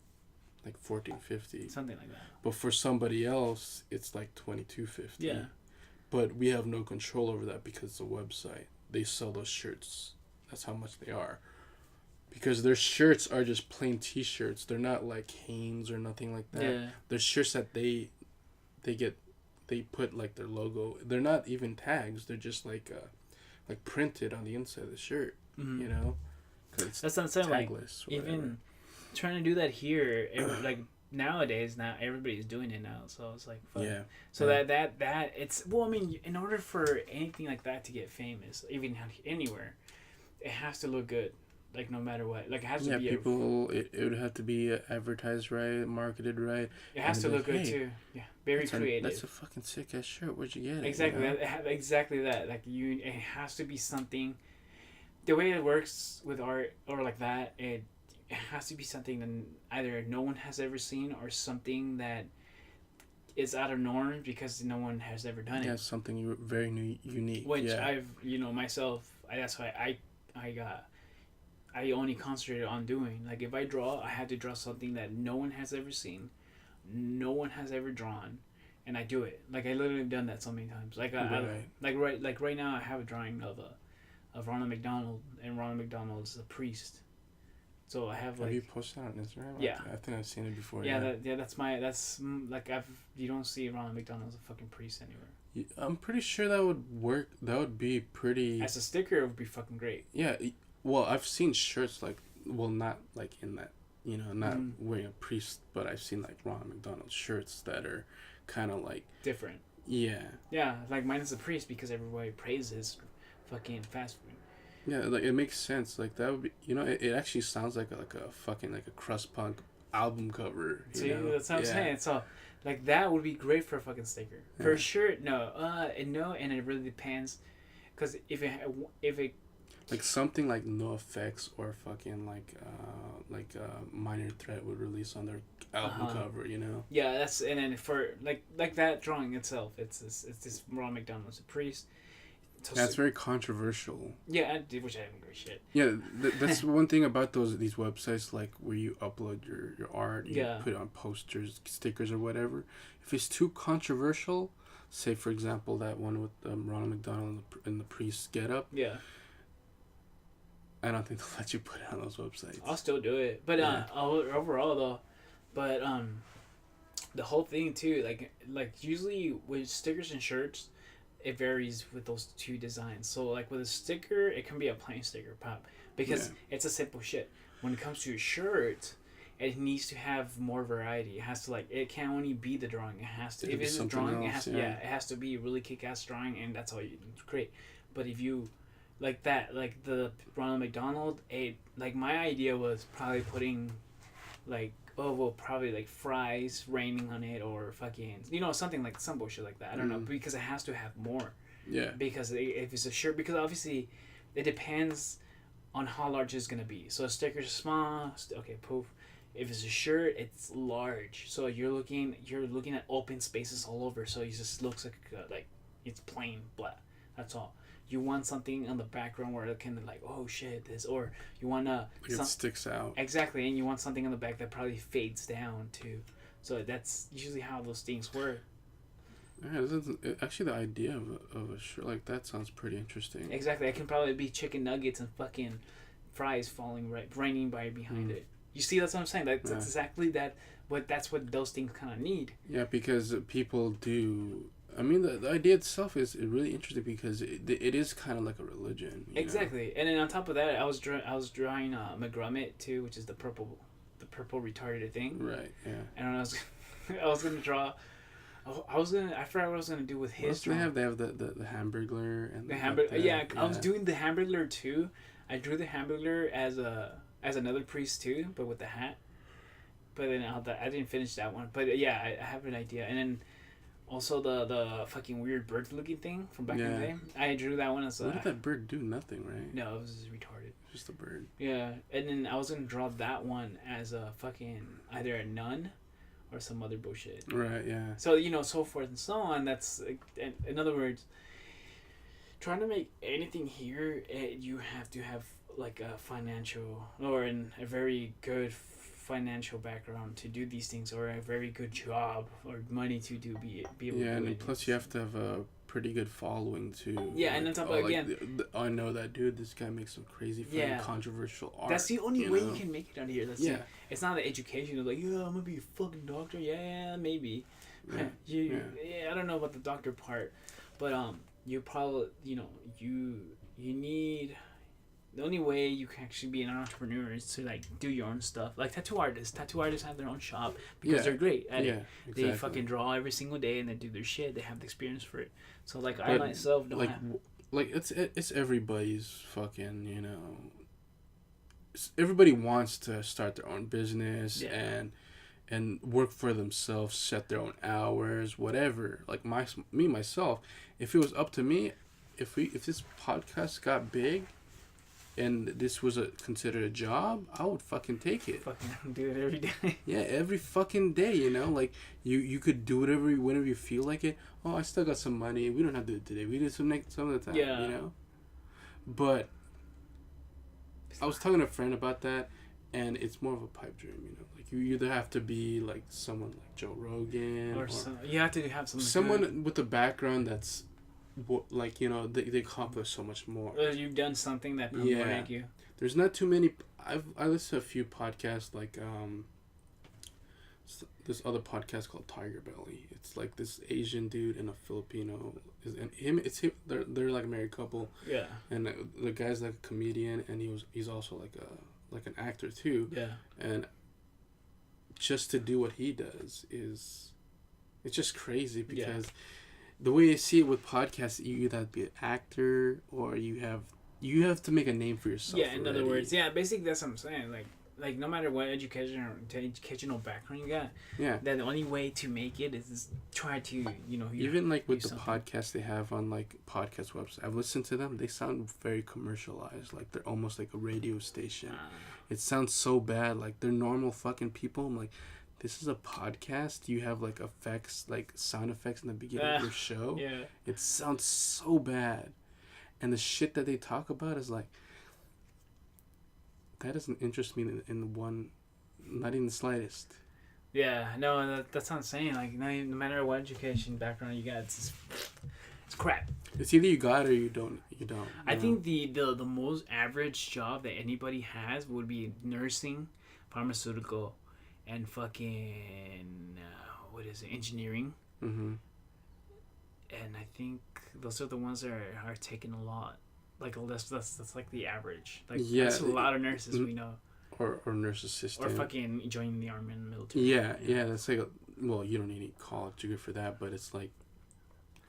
$14.50. Something like that. But for somebody else, it's like $22.50. Yeah. But we have no control over that because the website, they sell those shirts. That's how much they are. Because their shirts are just plain T-shirts. They're not like Hanes or nothing like that. Yeah. They're shirts that they put like their logo. They're not even tags. They're just like printed on the inside of the shirt. Mm-hmm. You know. 'Cause it's that's what I'm saying. tagless. Like, even trying to do that here, like nowadays, now everybody's doing it now. So it's like, fuck. Yeah. So that it's, well, I mean, in order for anything like that to get famous, even anywhere, it has to look good. Like, no matter what, like, it has to be. People. It would have to be advertised right, marketed right. It has to look good too. Yeah, very creative. That's a fucking sick ass shirt. Where'd you get it? Exactly. You know? Exactly that. Like, it has to be something. The way it works with art or like that, it has to be something that either no one has ever seen or something that is out of norm because no one has ever done it. Yeah, something very unique. Which yeah. I've, myself, that's why I only concentrated on doing. Like, if I draw, I have to draw something that no one has ever seen, no one has ever drawn, and I do it. Like, I literally have done that so many times. Like, right now, I have a drawing of Ronald McDonald, and Ronald McDonald is a priest. So I have, like... Have you posted that on Instagram? Yeah. I think I've seen it before. That's like, you don't see Ronald McDonald as a fucking priest anywhere. I'm pretty sure that would work. That would be pretty... As a sticker, it would be fucking great. Yeah. Well, I've seen shirts like... Well, not like in that... not wearing a priest, but I've seen like Ronald McDonald shirts that are kind of like... Different. Yeah. Yeah, like mine is a priest because everybody praises fucking fast food. Yeah, like, it makes sense. Like, that would be... it actually sounds like a fucking, like a crust punk album cover. See, that's what I'm saying. So, like, that would be great for a fucking sticker. Yeah. For a shirt, no. And it really depends. Because if it... Like, something like NoFX or fucking, like Minor Threat would release on their album cover, Yeah, that's... And then for... Like that drawing itself, it's this Ronald McDonald's a priest. That's very controversial. Yeah, which I don't give a shit. Yeah, that's one thing about these websites, like where you upload your art, you put it on posters, stickers, or whatever. If it's too controversial, say for example that one with Ronald McDonald in the priest getup. Yeah. I don't think they'll let you put it on those websites. I'll still do it, but overall though, but the whole thing too, like usually with stickers and shirts, it varies with those two designs. So like with a sticker, it can be a plain sticker pop because it's a simple shit. When it comes to a shirt, it needs to have more variety. It has to it can't only be the drawing. It has to, if it's a drawing, else, it has to be a really kick-ass drawing, and that's all you create. But if you like that, like the Ronald McDonald, my idea was probably putting probably like fries raining on it or fucking something like some bullshit like that. I don't know, because it has to have more. Yeah. Because if it's a shirt, because obviously it depends on how large it's gonna be. So a sticker's small, okay, poof. If it's a shirt, it's large. So you're looking at open spaces all over. So it just looks like it's plain black. That's all. You want something on the background where it can oh shit this, or you want it sticks out. Exactly, and you want something on the back that probably fades down too. So that's usually how those things work. Yeah, actually the idea of a shirt like that sounds pretty interesting. Exactly, it can probably be chicken nuggets and fucking fries raining by behind it. You see, that's what I'm saying. That's exactly that. That's what those things kind of need. Yeah, because people do. I mean, the idea itself is really interesting because it is kind of like a religion. Exactly, and then on top of that, I was drawing McGrummett too, which is the purple retarded thing. Right. Yeah. And I was gonna draw. I forgot what I was gonna do with his. They have the Hamburglar and the Hamburglar. Yeah, I was doing the Hamburglar too. I drew the Hamburglar as another priest too, but with the hat. But then I didn't finish that one. But yeah, I have an idea, and then. Also, the fucking weird bird looking thing from back in the day. I drew that one as what did that bird do? Nothing, right? No, it was just retarded. Just a bird. Yeah, and then I was gonna draw that one as a fucking either a nun or some other bullshit. Right, yeah. So, so forth and so on. That's, in other words, trying to make anything here, you have to have like a financial or a very good financial background to do these things, or a very good job or money to be able to do it. And plus you have to have a pretty good following too. Yeah, and on top of again, I know that dude. This guy makes some crazy, controversial art. That's the only way you can make it out here. It's not the education of I'm gonna be a fucking doctor. Yeah, maybe. I don't know about the doctor part, but you probably you need. The only way you can actually be an entrepreneur is to do your own stuff. Like tattoo artists. Tattoo artists have their own shop because they're great at it. Exactly. They fucking draw every single day and they do their shit. They have the experience for it. So I myself don't have. It's everybody's fucking everybody wants to start their own business and work for themselves, set their own hours, whatever. Like myself, if it was up to me, if this podcast got big. And this was considered a job, I would fucking take it. Fucking do it every day. Yeah, every fucking day, you could do whatever whenever you feel like it. Oh, I still got some money. We don't have to do it today. We do some of the time, But I was talking to a friend about that, and it's more of a pipe dream, Like you either have to be like someone like Joe Rogan, or you have to have someone with a background that's. They accomplish so much more. You've done something that probably will make you. There's not too many. I listen to a few podcasts this other podcast called Tiger Belly. It's like this Asian dude and a Filipino and him. It's him. They're like a married couple. Yeah. And the guy's like a comedian, and he's also like an actor too. Yeah. And just to do what he does it's just crazy because. The way I see it with podcasts, you either have to be an actor or you have to make a name for yourself. Yeah, in other words, basically that's what I'm saying. Like no matter what educational background you got, that the only way to make it is try to even like with the podcasts they have on like podcast websites. I've listened to them. They sound very commercialized. Like they're almost like a radio station. It sounds so bad. Like they're normal fucking people. I'm like. This is a podcast. You have like effects, like sound effects in the beginning of your show. Yeah. It sounds so bad. And the shit that they talk about is like, that doesn't interest me in one, not even the slightest. Yeah, no, that's what I'm saying. Like, no matter what education background you got, it's crap. It's either you got it or you don't. You don't. I think the most average job that anybody has would be nursing, pharmaceutical, and fucking what is it, engineering. Mm-hmm. And I think those are the ones that are taking a lot. Like that's like the average. Like that's a lot of nurses we know. Or nurse assistant. Or fucking joining the army and the military. Yeah, that's like well, you don't need any college degree for that, but it's like,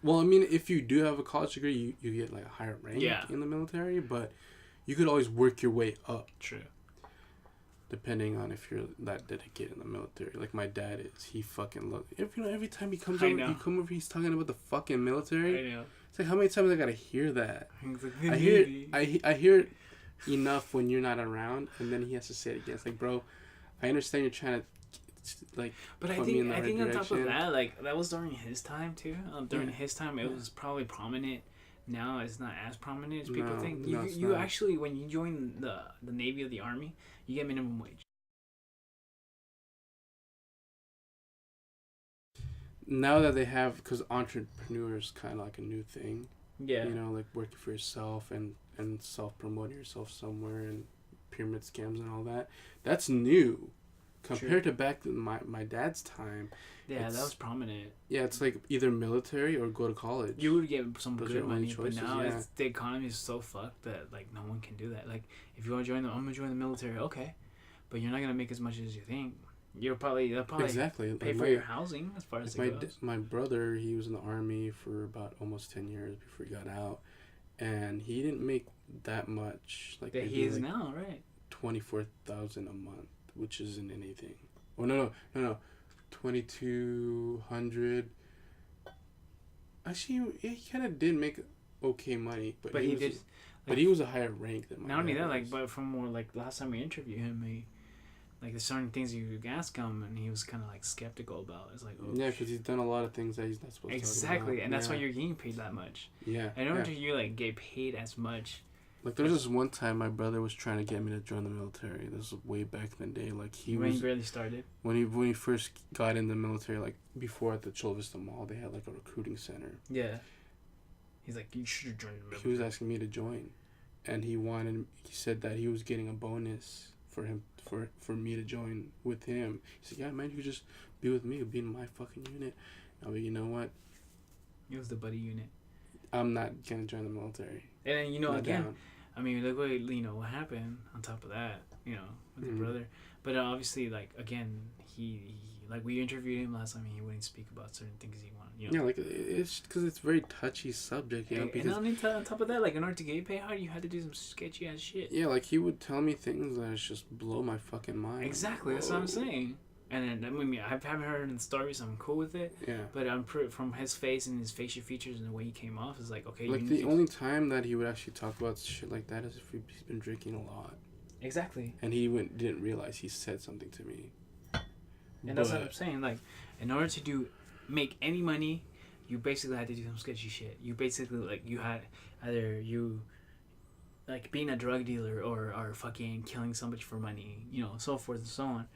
well, I mean, if you do have a college degree, you get like a higher rank in the military, but you could always work your way up. True. Depending on if you're that dedicated in the military, like my dad is, he fucking look. Every time he comes over, he's talking about the fucking military. I know. It's like, how many times I gotta hear that? Like, I hear it enough when you're not around, and then he has to say it again. It's like, bro, I understand you're trying to like. But I think on top of that, like that was during his time too. During his time, it was probably prominent. Now it's not as prominent as people think. You actually, when you join the Navy or the Army, you get minimum wage. Now that they have, because entrepreneur is kind of like a new thing. Yeah. You know, like working for yourself and self-promoting yourself somewhere and pyramid scams and all that. That's new. Compared to back in my dad's time. Yeah, that was prominent. Yeah, it's like either military or go to college. You would get some good money, choices, but now the economy is so fucked that like no one can do that. Like if you want to join I'm gonna join the military, okay, but you're not gonna make as much as you think. They'll probably exactly pay for your housing as far as it goes. My brother, he was in the army for about almost 10 years before he got out, and he didn't make that much. Like that he is now, right? 24,000 a month, which isn't anything. Oh no, 2,200. Actually, he kind of did make okay money, but he did. But he was a higher rank than my. Not only that, like, but from more like last time we interviewed him, like there's certain things you ask him, and he was kind of like skeptical about. It's like, oh, yeah, because he's done a lot of things that he's not supposed to. Exactly, and that's why you're getting paid that much. Yeah. In order to you like get paid as much. Like there was this one time my brother was trying to get me to join the military. This was way back in the day. Like he barely started. When he first got in the military, like before at the Chula Vista Mall, they had like a recruiting center. Yeah. He's like, you should join the military. He was asking me to join, and he said that he was getting a bonus for me to join with him. He said, yeah, man, you could just be with me, be in my fucking unit. I mean, you know what? It was the buddy unit. I'm not gonna join the military. And then again. I mean, look what happened on top of that, with your brother. But obviously, like, again, he like, we interviewed him last time and he wouldn't speak about certain things he wanted, Yeah, like, it's because it's a very touchy subject, because... And on top of that, like, in order to get paid hard, you had to do some sketchy ass shit. Yeah, like, he would tell me things that just blow my fucking mind. Exactly, that's what I'm saying. And then, I mean, I haven't heard the stories, I'm cool with it. Yeah. But from his face and his facial features and the way he came off, is like, okay. Like, the only time that he would actually talk about shit like that is if he's been drinking a lot. Exactly. And he didn't realize he said something to me. And that's what I'm saying. Like, in order to make any money, you basically had to do some sketchy shit. You basically, like, you had either like, being a drug dealer or fucking killing somebody for money, so forth and so on.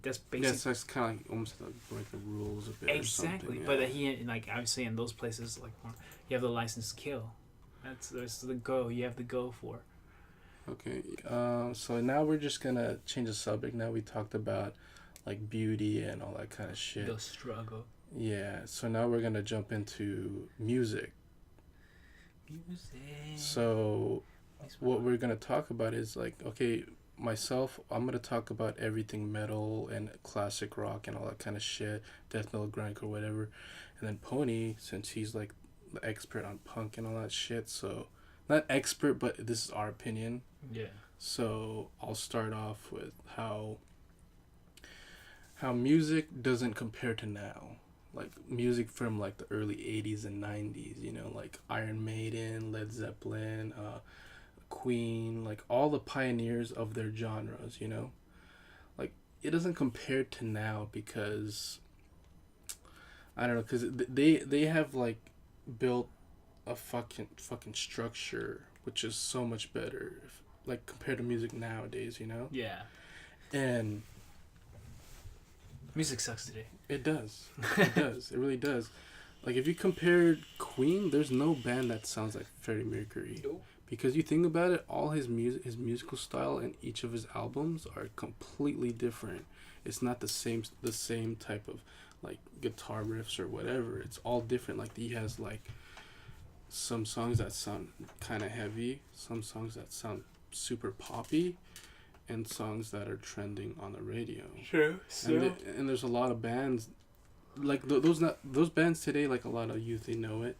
That's basically... Yeah, so it's kind of like almost like break the rules a bit. Exactly. But he, like, obviously in those places, like, you have the license to kill. That's the go. You have the go for. Okay. So now we're just gonna change the subject. Now we talked about, like, beauty and all that kind of shit. The struggle. Yeah. So now we're gonna jump into music. So what we're gonna talk about is, like, okay, myself, I'm gonna talk about everything metal and classic rock and all that kind of shit, death metal, grindcore, whatever. And then Pony, since he's like the expert on punk and all that shit, so not expert, but this is our opinion. Yeah. So I'll start off with how music doesn't compare to now. Like music from like the early 80s and 90s, like Iron Maiden, Led Zeppelin, Queen, like all the pioneers of their genres, like it doesn't compare to now because I don't know, because they have like built a fucking structure which is so much better, like compared to music nowadays, Yeah. And Music sucks today. It does. It does. It really does. Like if you compare Queen, there's no band that sounds like Freddie Mercury. Nope. Because you think about it, all his musical style and each of his albums are completely different. It's not the same type of like guitar riffs or whatever. It's all different. Like he has like some songs that sound kind of heavy, some songs that sound super poppy, and songs that are trending on the radio. True. And there's a lot of bands like those bands today, like a lot of youth, they know it,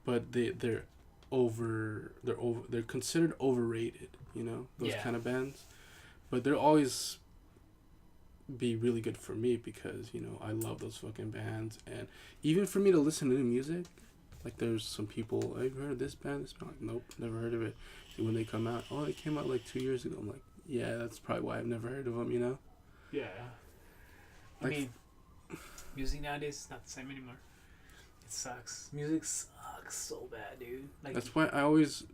but they're considered overrated, you know, those kind of bands, but they'll always be really good for me because, you know, I love those fucking bands. And even for me to listen to new music, like there's some people, I've heard of this band, like, nope, never heard of it. And when they come out, oh, they came out like 2 years ago, I'm like, yeah, that's probably why I've never heard of them, you know. Yeah. I Like, mean, music nowadays is not the same anymore. It sucks. Music sucks so bad, dude. Like, that's why I always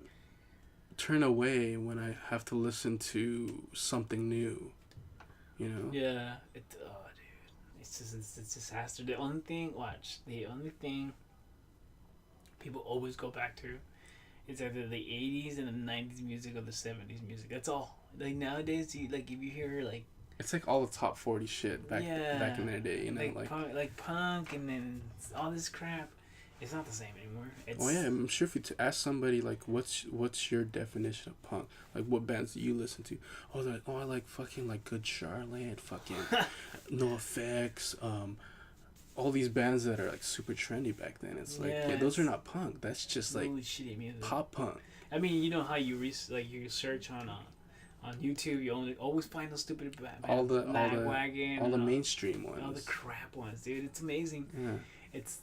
turn away when I have to listen to something new, you know. yeah. Dude, it's a disaster. The only thing people always go back to is either the 80s and the 90s music or the 70s music. That's all. Like nowadays, if you hear like, It's like all the top 40 shit back in their day, you know, like punk and then all this crap. It's not the same anymore. It's, oh yeah, I'm sure if you ask somebody like, what's your definition of punk? Like, what bands do you listen to? Oh, they're like, I like fucking like Good Charlotte, fucking NoFX, all these bands that are like super trendy back then. It's like, yeah, those are not punk. That's just like really shitty music. Pop punk. I mean, you know how you you search on YouTube, you always find those stupid all the mainstream ones, all the crap ones, dude. It's amazing. Yeah. It's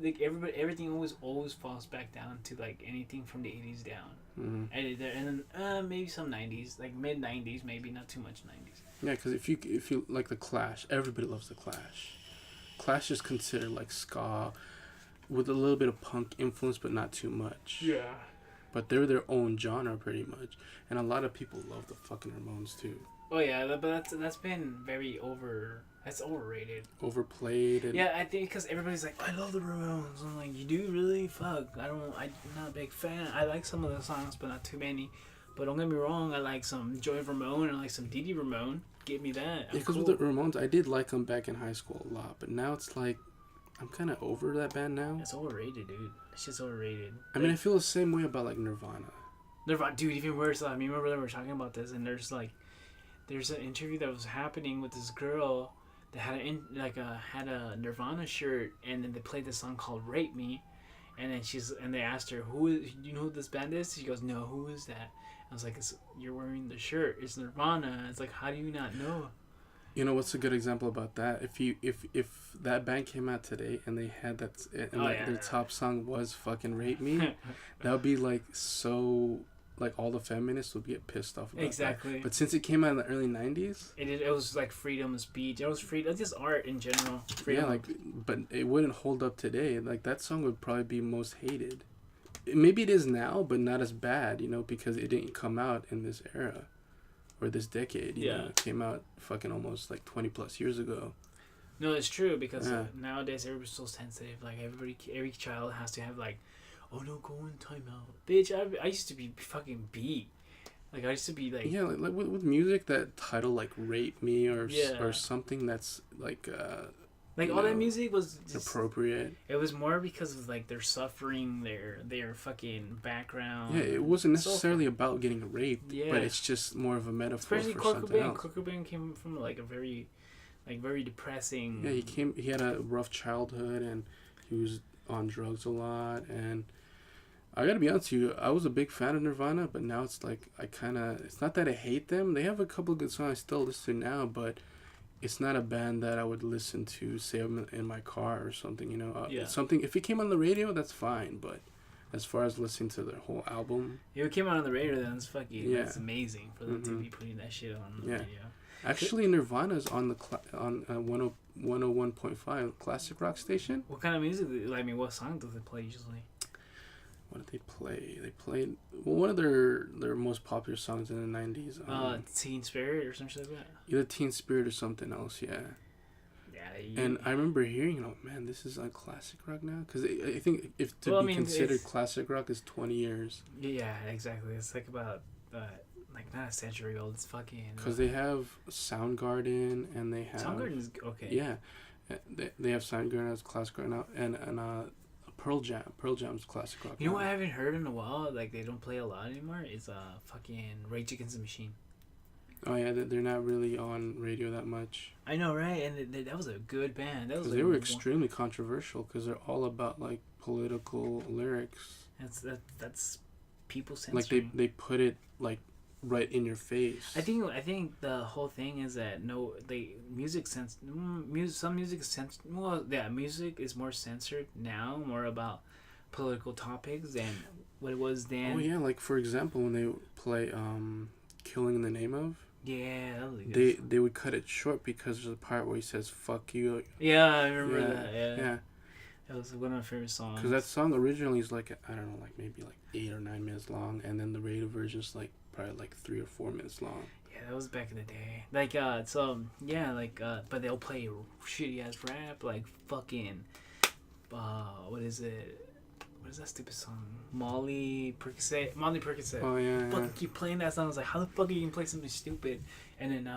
like everything always falls back down to like anything from the 80s down, and then maybe some 90s, like mid 90s, maybe not too much 90s. Yeah, because if you like the Clash, everybody loves the Clash. Clash is considered like ska, with a little bit of punk influence, but not too much. Yeah. But they're their own genre pretty much, and a lot of people love the fucking Ramones too. Oh yeah, but that's been that's overrated. Overplayed. And yeah, I think because everybody's like, I love the Ramones. I'm like, you do really? Fuck, I'm not a big fan. I like some of the songs, but not too many. But don't get me wrong, I like some Joey Ramone and I like some Dee Dee Ramone. Give me that. Yeah, because with the Ramones, I did like them back in high school a lot, but now it's like, I'm kind of over that band now. It's overrated, dude. It's just overrated. I mean, I feel the same way about like Nirvana. Dude, even worse. I mean, remember that we were talking about this, and there's an interview that was happening with this girl that had a Nirvana shirt, and then they played this song called "Rape Me," and then they asked her, you know who this band is? She goes, no, who is that? I was like, you're wearing the shirt. It's Nirvana. It's like, how do you not know? You know what's a good example about that? If that band came out today and they had that, and their top song was fucking "Rape Me," that would be like so. Like all the feminists would get pissed off about exactly. That. But since it came out in the early 90s, it was like freedom of speech. It was freedom. It's just art in general. Freedom. Yeah, like, but it wouldn't hold up today. Like that song would probably be most hated. Maybe it is now, but not as bad, you know, because it didn't come out in this era or this decade. You know, it came out fucking almost like 20 plus years ago. No, it's true because nowadays everybody's so sensitive. Like every child has to have like, oh no, go in timeout, bitch. I used to be fucking beat. Like I used to be like, yeah, like with music that title like "Rape Me" or something that's like all that music was just appropriate. It was more because of like their suffering, their fucking background. Yeah, it wasn't necessarily about getting raped, but it's just more of a metaphor. Especially for something else. Kurt Cobain came from like a very depressing. Yeah, he had a rough childhood and he was on drugs a lot, and I gotta be honest with you, I was a big fan of Nirvana, but now it's like it's not that I hate them. They have a couple of good songs I still listen to now, but it's not a band that I would listen to, say I'm in my car or something, you know. Something, if it came on the radio, that's fine, but as far as listening to their whole album. If it came out on the radio, then it's fucking, that's amazing for them to be putting that shit on the radio. Actually, Nirvana's on the 101.5 classic rock station. What kind of music? What song do they play usually? What did they play? They played one of their most popular songs in the 90s. Teen Spirit or something like that? Either Teen Spirit or something else, yeah. And I remember hearing, oh man, this is like classic rock now, because I think if to be considered classic rock is 20 years. Yeah, exactly. It's like about like not a century old. It's fucking. Because they have Soundgarden and they have Soundgarden's okay. Yeah, they have Soundgarden as classic rock now, and Pearl Jam. Pearl Jam's classic rock. You know what I haven't heard in a while? Like they don't play a lot anymore. Is fucking Rage Against the Machine. Oh yeah, they're not really on radio that much. I know, right? And that was a good band. That was. They were extremely controversial because they're all about like political lyrics. That's people censoring. Like they put it like right in your face. I think the whole thing is that music is more censored now, more about political topics than what it was then. Oh yeah, like for example when they play Killing in the Name of. Yeah, that was a good they would cut it short because there's a part where he says "fuck you." Yeah, I remember that. Yeah. That was one of my favorite songs. Because that song originally is like, I don't know, like maybe like 8 or 9 minutes long, and then the radio version is like probably like 3 or 4 minutes long. Yeah, that was back in the day. Like, but they'll play shitty ass rap, like fucking, what is it? What is that stupid song? Molly Percocet. Oh yeah. Fucking keep playing that song. I was like, how the fuck are you gonna play something stupid, and then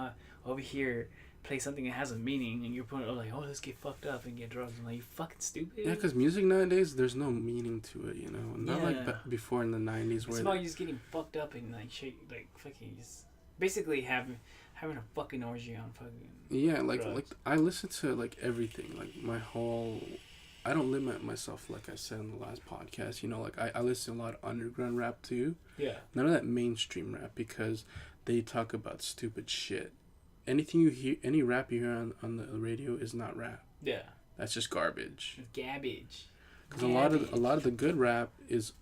over here play something that has a meaning, and you're putting like, oh, let's get fucked up and get drugs. I'm like, you fucking stupid. Yeah, because music nowadays, there's no meaning to it, you know. Not like before in the 90s where. It's about you just getting fucked up and like shit, like fucking just basically having a fucking orgy on fucking. Yeah, like I listen to like everything, like my whole. I don't limit myself, like I said in the last podcast. You know, like I listen to a lot of underground rap too. Yeah. None of that mainstream rap because they talk about stupid shit. Anything you hear, any rap you hear on the radio is not rap. Yeah. That's just garbage. Garbage. Because a lot of the good rap is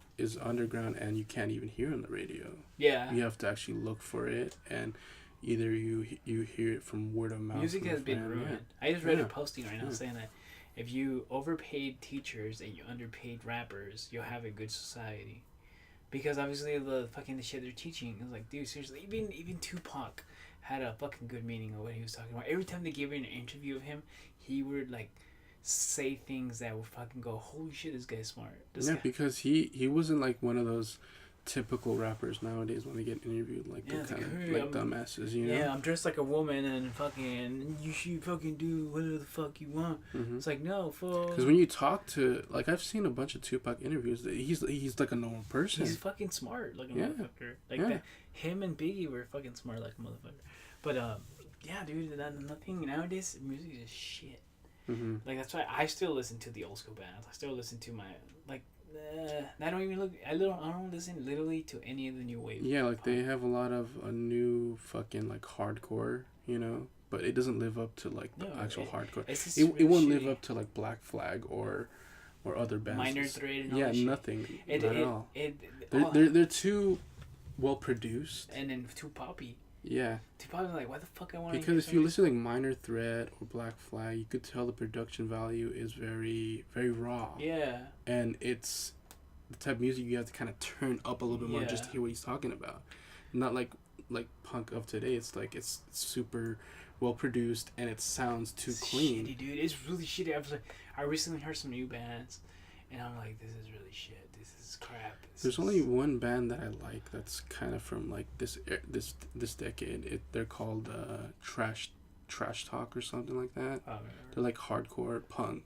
underground and you can't even hear on the radio. Yeah. You have to actually look for it, and either you hear it from word of mouth. Music has been ruined. Yeah. I just read a posting right now saying that if you overpaid teachers and you underpaid rappers, you'll have a good society. Because obviously the shit they're teaching is like, dude, seriously, even Tupac had a fucking good meaning of what he was talking about. Every time they gave an interview of him, he would like say things that would fucking go, holy shit, this guy's smart. Because he wasn't like one of those typical rappers nowadays when they get interviewed, like they're kind of like dumbasses, you know? Yeah, I'm dressed like a woman and fucking, you should fucking do whatever the fuck you want. Mm-hmm. It's like, no, fool. Because when you talk to, like, I've seen a bunch of Tupac interviews, he's like a normal person. He's fucking smart like a motherfucker. Like, him and Biggie were fucking smart like a motherfucker. But, yeah, dude, nothing, nowadays, music is shit. Mm-hmm. Like, that's why I still listen to the old school bands. I still listen to my, like, I don't listen literally to any of the new wave. Yeah, like they have a lot of new fucking like hardcore, you know, but it doesn't live up to like the actual hardcore. It won't live up to like Black Flag or other bands. Minor Threat and all that shit. Nothing. Not at all. They're too well produced. And then too poppy. Yeah. Too poppy, like, why the fuck I want to. Because if you listen to like Minor Threat or Black Flag, you could tell the production value is very, very raw. Yeah. And it's the type of music you have to kind of turn up a little bit more just to hear what he's talking about. Not like punk of today. It's like it's super well produced and it sounds too clean. Shitty, dude. It's really shitty. I recently heard some new bands, and I'm like, this is really shit. This is crap. There's only one band that I like that's kind of from like this decade. They're called Trash Talk or something like that. Oh, they're like hardcore punk.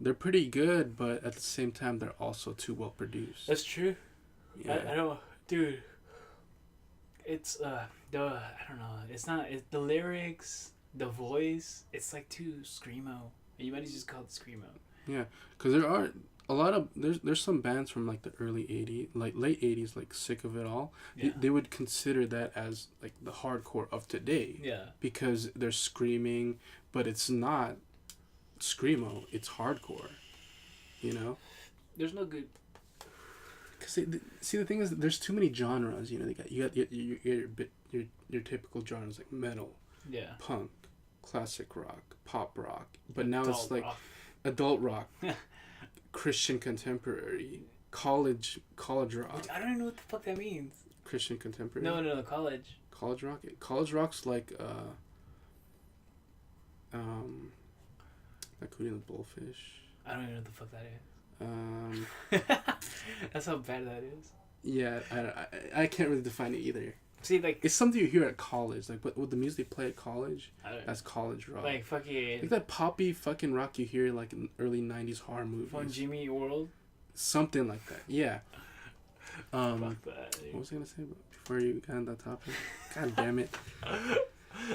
They're pretty good, but at the same time, they're also too well produced. That's true. Yeah. I don't, dude. It's I don't know. It's not. It's the lyrics, the voice. It's like too screamo. You might just call it screamo. Yeah, because there are a lot of there's some bands from like the early '80s, like late '80s, like Sick of It All. Yeah. They would consider that as like the hardcore of today. Yeah. Because they're screaming, but it's not screamo. It's hardcore. You know. There's no good. Cause see the thing is there's too many genres. You know, you got your typical genres like metal. Yeah. Punk, classic rock, pop rock, but now adult it's like rock. Adult rock. Christian contemporary, college rock. I don't even know what the fuck that means. Christian contemporary. No, college. College rock. College rock's like Like Hootie and the Blowfish. I don't even know what the fuck that Um, is. That's how bad that is. yeah, I can't really define it either. See, like, It's something you hear at college, like, but with the music they play at college, I don't know. that's college rock. Like fucking Like that poppy fucking rock you hear like in early '90s horror movies. from Jimmy Eat World. Something like that. Yeah. Fuck that. Dude. What was I gonna say before you got on that topic? God damn it.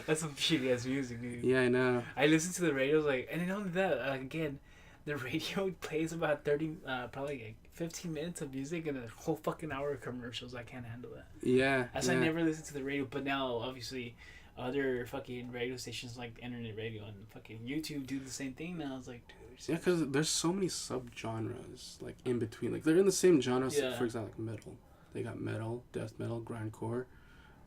That's some shitty ass music, dude. Yeah, I know. I listen to the radio, like, and not only that, like, again, the radio plays about 30, probably like 15 minutes of music and a whole fucking hour of commercials. I can't handle that. Yeah. As yeah. I never listened to the radio, but now obviously other fucking radio stations like internet radio and fucking YouTube do the same thing now. It's like, dude. Yeah, because there's so many subgenres like in between. Like they're in the same genres. Yeah. For example, like metal. They got metal, death metal, grindcore,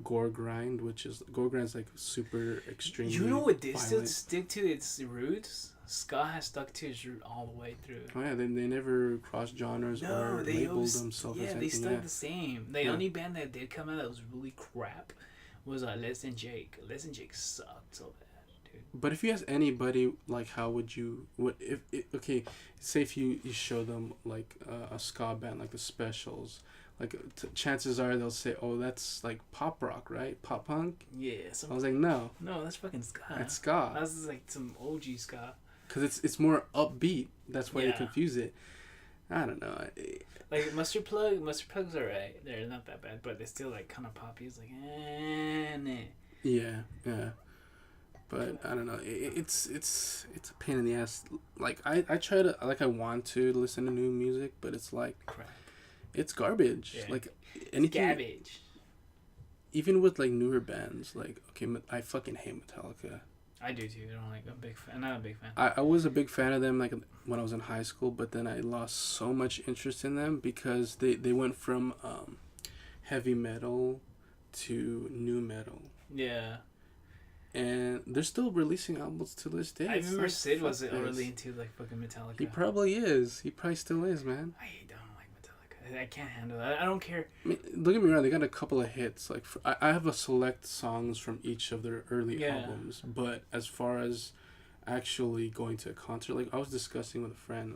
gore grind, which is gore grind's like super extreme. You know what? They still violent. stick to its roots. Ska has stuck to its root all the way through. Oh yeah, they never crossed genres or they labeled always, themselves yeah, as they anything. stuck Yeah. the same. The Yeah. only band that did come out that was really crap was Less Than Jake. Less Than Jake sucked so bad, dude. But if you ask anybody, like, how would you, okay, say if you show them, like, a ska band, like the Specials, like, chances are they'll say, oh, that's, like, pop rock, right? Pop punk? Yeah, I was like, no, no, that's fucking ska. that's ska. That's like some OG ska. Because it's more upbeat. That's why they Yeah. confuse it. I don't know. Like Mustard Plug's alright. They're not that bad, but they're still like kind of poppy. It's like, nah. Yeah, yeah. But I don't know. It's a pain in the ass. Like I try to, like, I want to listen to new music, but it's like Crap. it's garbage. Yeah. Like anything. Garbage. Even with like newer bands, like, okay, I fucking hate Metallica. I do too. I don't like. I'm a big fan. I'm not a big fan. I was a big fan of them like when I was in high school, but then I lost so much interest in them because they went from heavy metal to new metal, Yeah. and they're still releasing albums to this day. I It's remember like, Sid fuck was this. really into like fucking Metallica. He probably is. He probably still is, man. I don't like Metallica. I can't handle that. I don't care. I mean, don't get me wrong. They got a couple of hits. Like I have a select songs from each of their early Yeah. albums, but as far as actually going to a concert, like I was discussing with a friend,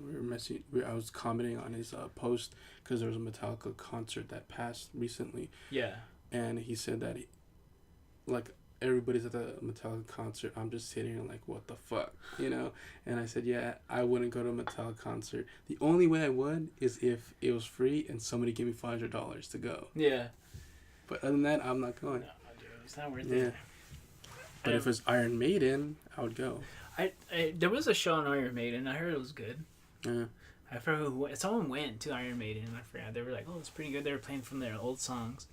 I was commenting on his post because there was a Metallica concert that passed recently, Yeah. and he said that like everybody's at the Metallica concert, I'm just sitting here like, what the fuck, you know? And I said, yeah, I wouldn't go to a Metallica concert. The only way I would is if it was free and somebody gave me $500 to go. Yeah. But other than that, I'm not going. No, dude, it's not worth Yeah. it. But if it's Iron Maiden, I would go. I there was a show on Iron Maiden. I heard it was good. Yeah. I forgot who went. Someone went to Iron Maiden, and I forgot. They were like, "Oh, it's pretty good." They were playing from their old songs,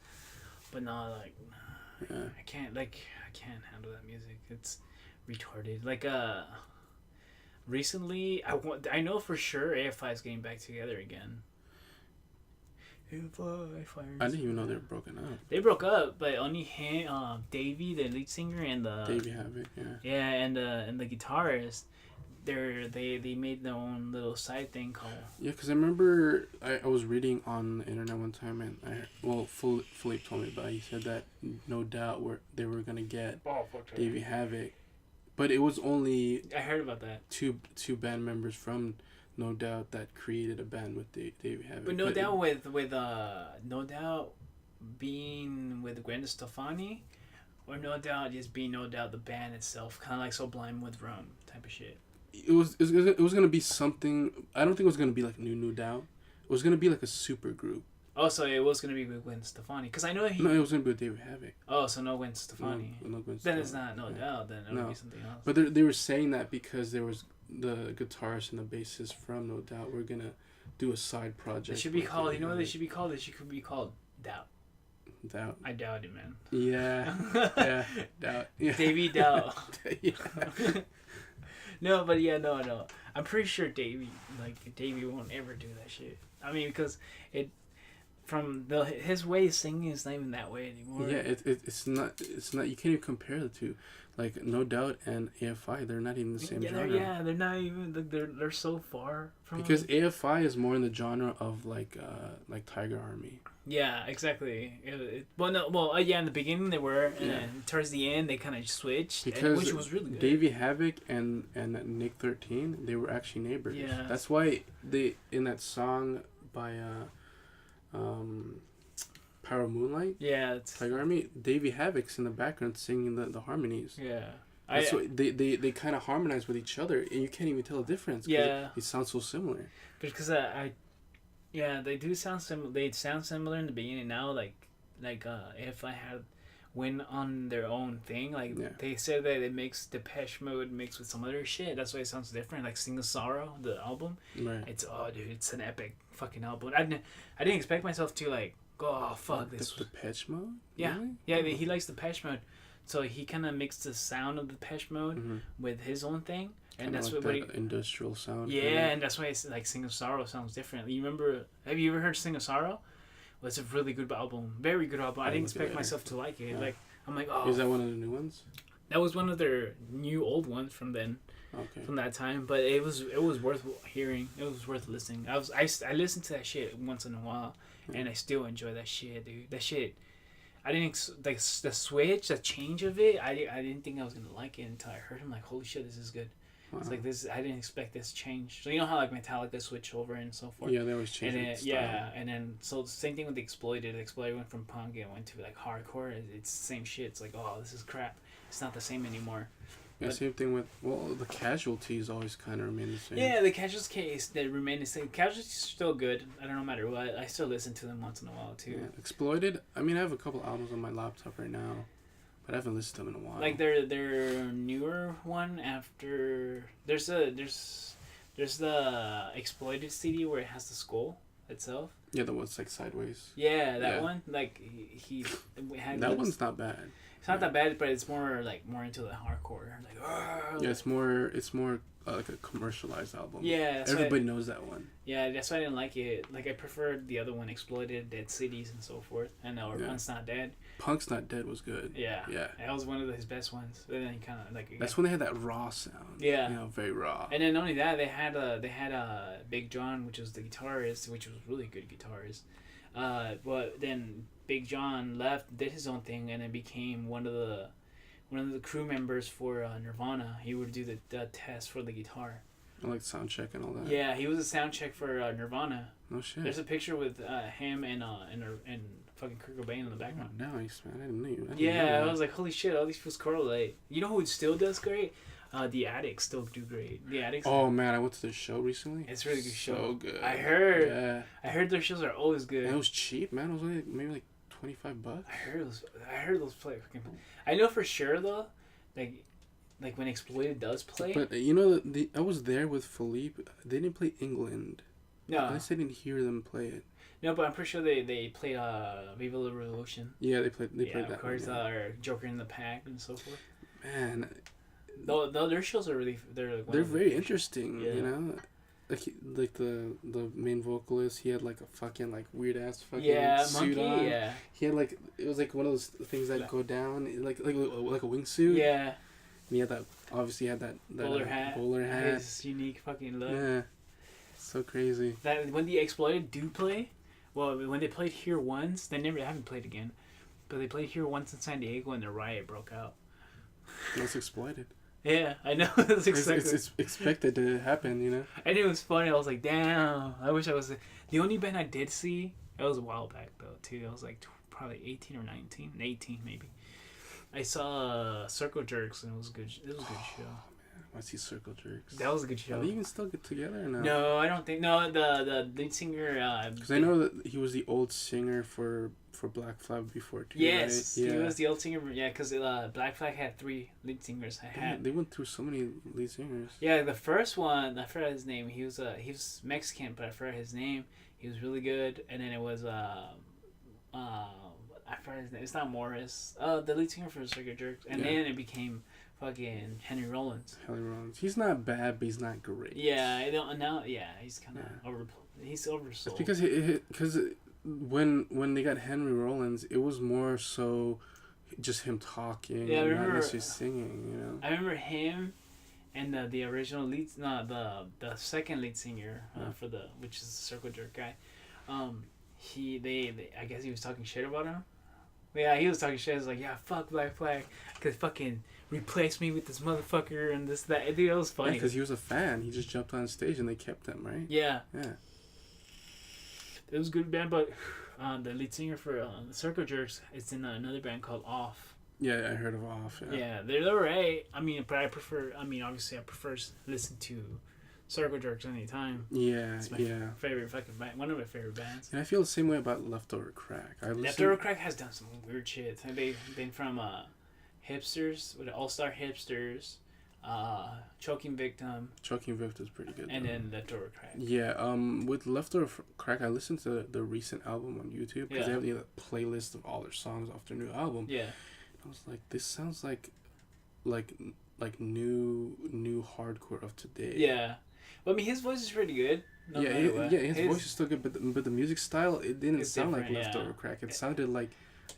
but no, like, nah, Yeah. I can't handle that music. It's retarded. Like, recently, I know for sure AFI is getting back together again. AFI. I didn't even know they were broken up. They broke up, but only him, Davey, the lead singer, and the Davey Havoc, yeah. yeah, and the guitarist. They made their own little side thing called. Yeah, because I remember I was reading on the internet one time, and Philippe told me about it. He said that No Doubt they were going to get Davey Havoc, but it was only I heard about that. two band members from No Doubt that created a band with Davey Havoc. But No Doubt with No Doubt being with Gwen Stefani, or No Doubt just being No Doubt the band itself, kind of like Sublime with Rome type of shit. It was gonna be something. I don't think it was gonna be like No Doubt. It was gonna be like a super group. Oh, so it was gonna be with Gwen Stefani, because I know he. No, it was gonna be with David Havoc. Oh, so no Gwen Stefani. No Gwen Then it's Stefani. not No Doubt. Then it'll be something else. But they were saying that because there was the guitarist and the bassist from No Doubt were gonna do a side project. It should be with called. You David know what they Havoc. should be called? They should be called Doubt. Doubt. I doubt it, man. Yeah. Yeah. Doubt. Yeah. Davey Doubt. Yeah. No, but yeah, no. I'm pretty sure Davey won't ever do that shit. I mean, because his way of singing is not even that way anymore. Yeah, it's not. You can't even compare the two. Like No Doubt and AFI, they're not even the same genre. They're not even. They're so far from. Because AFI is more in the genre of like Tiger Army. Yeah, exactly. Well, no, well, yeah, in the beginning they were, and Yeah. then towards the end they kind of switched, Because which was really good. Davey Havoc and Nick 13, they were actually neighbors. Yeah. That's why they in that song by Power of Moonlight, Yeah, it's, Tiger Army, Davey Havoc's in the background singing the harmonies. yeah. That's what they kind of harmonize with each other, and you can't even tell the difference. 'Cause Yeah. it sounds so similar. Because yeah, they do sound similar. They sound similar in the beginning. Now, if I had went on their own thing, like Yeah. they said that it makes Depeche Mode mixed with some other shit. That's why it sounds different. Like Sing of Sorrow, the album. Right. It's dude, it's an epic fucking album. I didn't expect myself to like go, oh fuck this. The Depeche Mode. Yeah. Really? Yeah, he likes Depeche Mode, so he kind of mixed the sound of Depeche Mode Mm-hmm. with his own thing, and Kinda that's like what that industrial sound. yeah, and that's why it's like Sing of Sorrow sounds different. You remember? Have you ever heard Sing of Sorrow? Well, it's a really good album, very good album. I I'll didn't look it expect later. myself to like it. Yeah. Like I'm like, oh, Is that one of the new ones? that was one of their new old ones from then, Okay. from that time. But it was worth hearing. It was worth listening. I listened to that shit once in a while, and I still enjoy that shit, dude. That shit. I didn't like the switch, the change of it. I didn't think I was gonna like it until I heard him. Like, holy shit, this is good. Wow. It's like this. I didn't expect this change. So you know how like Metallica switch over and so forth. Yeah, they always change And it. then, yeah, and then so the same thing with the Exploited. The Exploited went from punk and went to like hardcore. It's the same shit. It's like, oh, this is crap. It's not the same anymore. Yeah, but- same thing with the Casualties always kind of remain the same. Yeah, the Casuals case they remain the same. Casuals is still good. I don't know, no matter what. I still listen to them once in a while too. Yeah. Exploited. I mean, I have a couple albums on my laptop right now, but I haven't listened to them in a while. Like their newer one after there's the Exploited CD where it has the skull itself. Yeah, the one's like sideways. Yeah, that Yeah. one. Like he had That one's not bad. It's not that bad, but it's more into the hardcore. Like, Yeah, it's more like a commercialized album. yeah, that's why- Everybody knows that one. yeah, that's why I didn't like it. Like I preferred the other one, Exploited, Dead Cities, and so forth. And or Yeah. Punk's Not Dead. Punk's Not Dead was good. Yeah, Yeah. that was one of his best ones. And then kind of like That's when they had that raw sound. Yeah. You know, very raw. And then not only that, they had Big John, which was the guitarist, which was really good guitarist. But then Big John left, did his own thing, and then became one of the crew members for Nirvana. He would do the test for the guitar. I like sound check and all that. Yeah, he was a sound check for Nirvana. No shit. There's a picture with him and fucking Kurt Cobain in the background. Oh, nice, man. I didn't know you. I didn't Yeah, know I that. was like, holy shit, all these fools correlate. You know who still does great? The Addicts still do great. The Addicts. Oh man, I went to their show recently. It's a really good So show. good. I heard. Yeah. I heard their shows are always good. And it was cheap, man. It was only maybe like $25. I heard those play. I know for sure though, like when Exploited does play. But you know, I was there with Philippe. They didn't play England. No, At least I didn't hear them play it. no, but I'm pretty sure they played Viva la Revolution. Yeah, they played. They Yeah, played of that. course, one, yeah. or Joker in the Pack and so forth. Man, Though their shows are really they're like one they're of the very good interesting. Yeah. You know, like the main vocalist. He had like a fucking like weird ass fucking Yeah, suit monkey. on. Yeah, He had like it was like one of those things that go down like a wingsuit. yeah. And he had that obviously had that Bowler hat. Bowler hat. His unique fucking look. Yeah. So crazy. That when the Exploited do play, well, when they played here once, they haven't played again, but they played here once in San Diego and the riot broke out. That's exploited. Yeah, I know. That's exactly. It's expected to happen, you know. And it was funny. I was like, damn. I wish I was. The only band I did see, it was a while back though too. I was like probably 18 or 19, 18 maybe. I saw Circle Jerks and it was good. It was a good show. I see Circle Jerks. That was a good Are show. they even still get together or no? No, I don't think. No, the lead singer. Because I know that he was the old singer for Black Flag before too. Yes, right? he Yeah. was the old singer. Yeah, because Black Flag had 3 lead singers. They went through so many lead singers. Yeah, the first one, I forgot his name. He was Mexican, but I forgot his name. He was really good. And then it was I forgot his name. It's not Morris. The lead singer for Circle Jerks. And Yeah. then it became fucking Henry Rollins. Kelly Rollins. He's not bad, but he's not great. Yeah, I don't now. Yeah, he's kind of He's It's oversold. because when they got Henry Rollins, it was more so just him talking, Yeah, I and remember- not necessarily singing. You know. I remember him and the original lead, no, the second lead singer Yeah. which is the Circle Jerk guy. they I guess he was talking shit about him. Yeah, he was talking shit. He was like, yeah, fuck Black Flag, cause fucking replace me with this motherfucker and this that. Dude, it was Yeah, funny. because he was a fan. He just jumped on stage and they kept him, right? Yeah, Yeah. it was a good band, but the lead singer for the Circle Jerks is in another band called Off. Yeah, I heard of Off. Yeah. Yeah, they're alright. I mean, but I prefer. I mean, obviously, I prefer listen to Circle Jerks anytime. Yeah, It's my yeah. favorite fucking band. One of my favorite bands. And I feel the same way about Leftover Crack. Leftover Crack has done some weird shit. They've been from hipsters, with All Star Hipsters, Choking Victim, Choking Victim is pretty good. and though. then Leftover Crack. Yeah, with Leftover Crack, I listened to the recent album on YouTube because Yeah. they have the playlist of all their songs off their new album. Yeah, I was like, this sounds like new hardcore of today. yeah. Well, I mean, his voice is pretty good. No Yeah, matter what. his voice is still good, but the music style, it didn't It's sound like different, yeah. Leftover Crack. It sounded like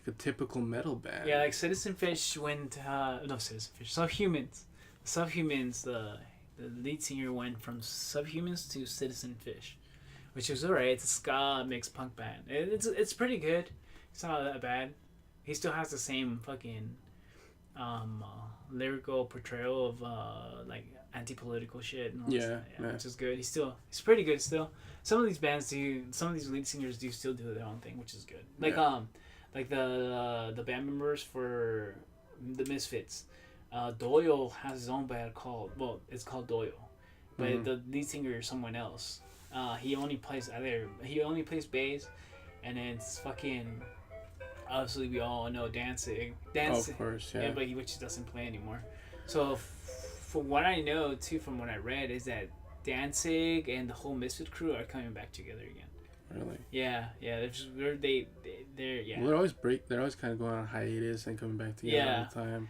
a typical metal band. Yeah, like Citizen Fish went. No, Citizen Fish. Subhumans. Subhumans. The lead singer went from Subhumans to Citizen Fish, which was alright. It's a ska mixed punk band. It's pretty good. It's not that bad. He still has the same fucking lyrical portrayal of like anti-political shit and all Yeah, that, yeah. which is good. He's pretty good still. Some of these lead singers do still do their own thing, which is good. Like Yeah. like the band members for the Misfits. Doyle has his own band it's called Doyle, but Mhm. the lead singer is someone else. He only plays bass, and then it's fucking. Obviously, we all know Danzig. Oh, of course, yeah. But which doesn't play anymore. So, from what I know too, from what I read, is that Danzig and the whole Misfit crew are coming back together again. Really. Yeah. They're yeah. Well, they're always kind of going on hiatus and coming back together all the time.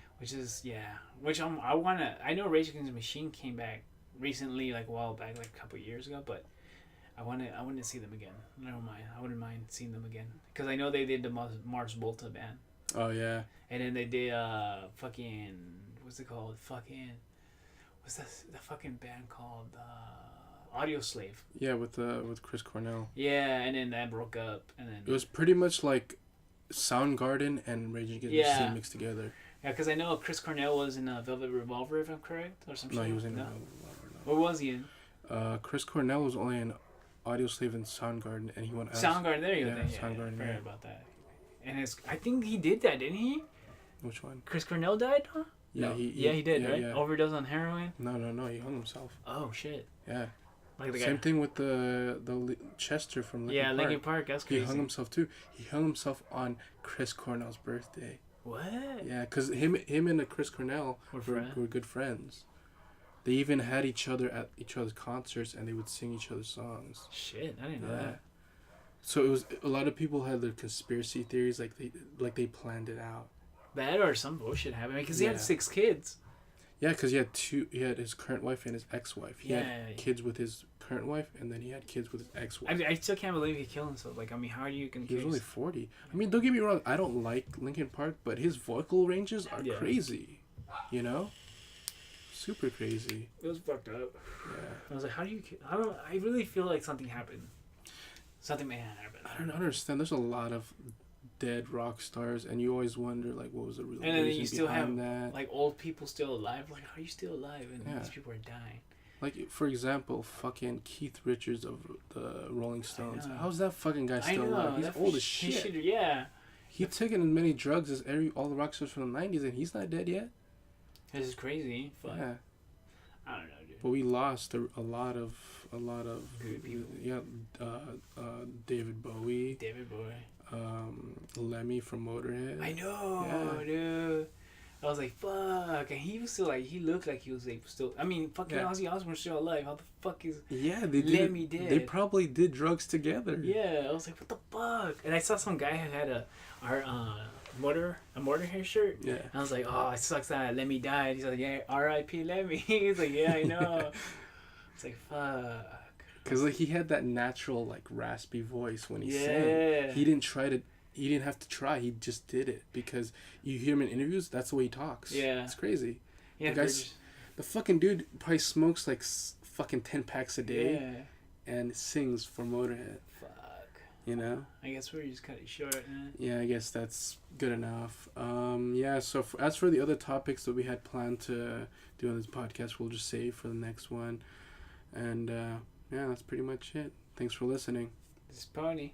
I know Rage Against the Machine came back recently, like a while back, like a couple of years ago, but I want to see them again. Never mind. I wouldn't mind seeing them again because I know they did the Mars Volta band, Oh yeah. and then they did fucking what's it called? What's the fucking band called? Audio Slave. Yeah, with Chris Cornell. Yeah, and then that broke up, and then It was pretty much like Soundgarden and Rage Against the Machine mixed together. yeah, because I know Chris Cornell was in Velvet Revolver, if I'm correct, or something. No, he was in. No. No. What was he in? Chris Cornell was only in Audio Slave and Soundgarden, and he went. Soundgarden. There you go. Yeah, then. Soundgarden, I forgot yeah. about that. And I think he did that, didn't he? Which one? Chris Cornell died, huh? Yeah, No. he did, yeah, right? yeah. Overdose on heroin. No, he hung himself. Oh shit! Yeah. Like the Same guy. thing with the Chester from Linkin Park. Linkin Park. That's He crazy. hung himself too. He hung himself on Chris Cornell's birthday. What? Yeah, because him and Chris Cornell were good friends. They even had each other at each other's concerts, and they would sing each other's songs. Shit! I didn't know Yeah. that. So it was a lot of people had their conspiracy theories, like they planned it out. That or some bullshit happened because he Yeah. had 6 kids. Yeah, because he had his current wife and his ex-wife. He Yeah. had kids with his current wife, and then he had kids with his ex-wife. I still can't believe he killed himself. Like, I mean, how are you gonna He was kill only yourself? 40. I mean, don't get me wrong. I don't like Linkin Park, but his vocal ranges are Yeah. crazy. You know, super crazy. It was fucked up. Yeah. I was like, how do you? I really feel like something happened. Something may have happened. I don't understand. There's a lot of dead rock stars, and you always wonder like, what was the real And then reason you still have behind that? like old people still alive. Like, how are you still alive? And Yeah. these people are dying. Like, for example, fucking Keith Richards of the Rolling Stones. know. How's that fucking guy I still know. alive? He's that old he as shit. should- yeah. He taken as many drugs as all the rock stars from the 90s, and he's not dead yet. This is crazy. But Yeah. I don't know, dude. But we lost a lot of Good people. Yeah, David Bowie, David Bowie. Lemmy from Motorhead. I know, Yeah. dude. I was like, fuck. And he was still like, he looked like he was like, still. I mean, fucking Yeah. Ozzy Osbourne's still alive. How the fuck is. Yeah, they did. Lemmy did. They probably did drugs together. Yeah, I was like, what the fuck? And I saw some guy who had a Motorhead shirt. Yeah. And I was like, oh, it sucks that Lemmy died. He's like, yeah, R.I.P. Lemmy. He's like, yeah, I know. It's like, fuck. Because like he had that natural like raspy voice when he Yeah. sang. He didn't have to try. He just did it because you hear him in interviews. That's the way he talks. Yeah. It's crazy. Yeah, The guy's- The fucking dude probably smokes like fucking 10 packs a day yeah. and sings for Motorhead. Fuck. You know. I guess we're just cut it short, man. Yeah, I guess that's good enough. Yeah. So as for the other topics that we had planned to do on this podcast, we'll just save for the next one. And yeah, that's pretty much it. Thanks for listening. This is Pony.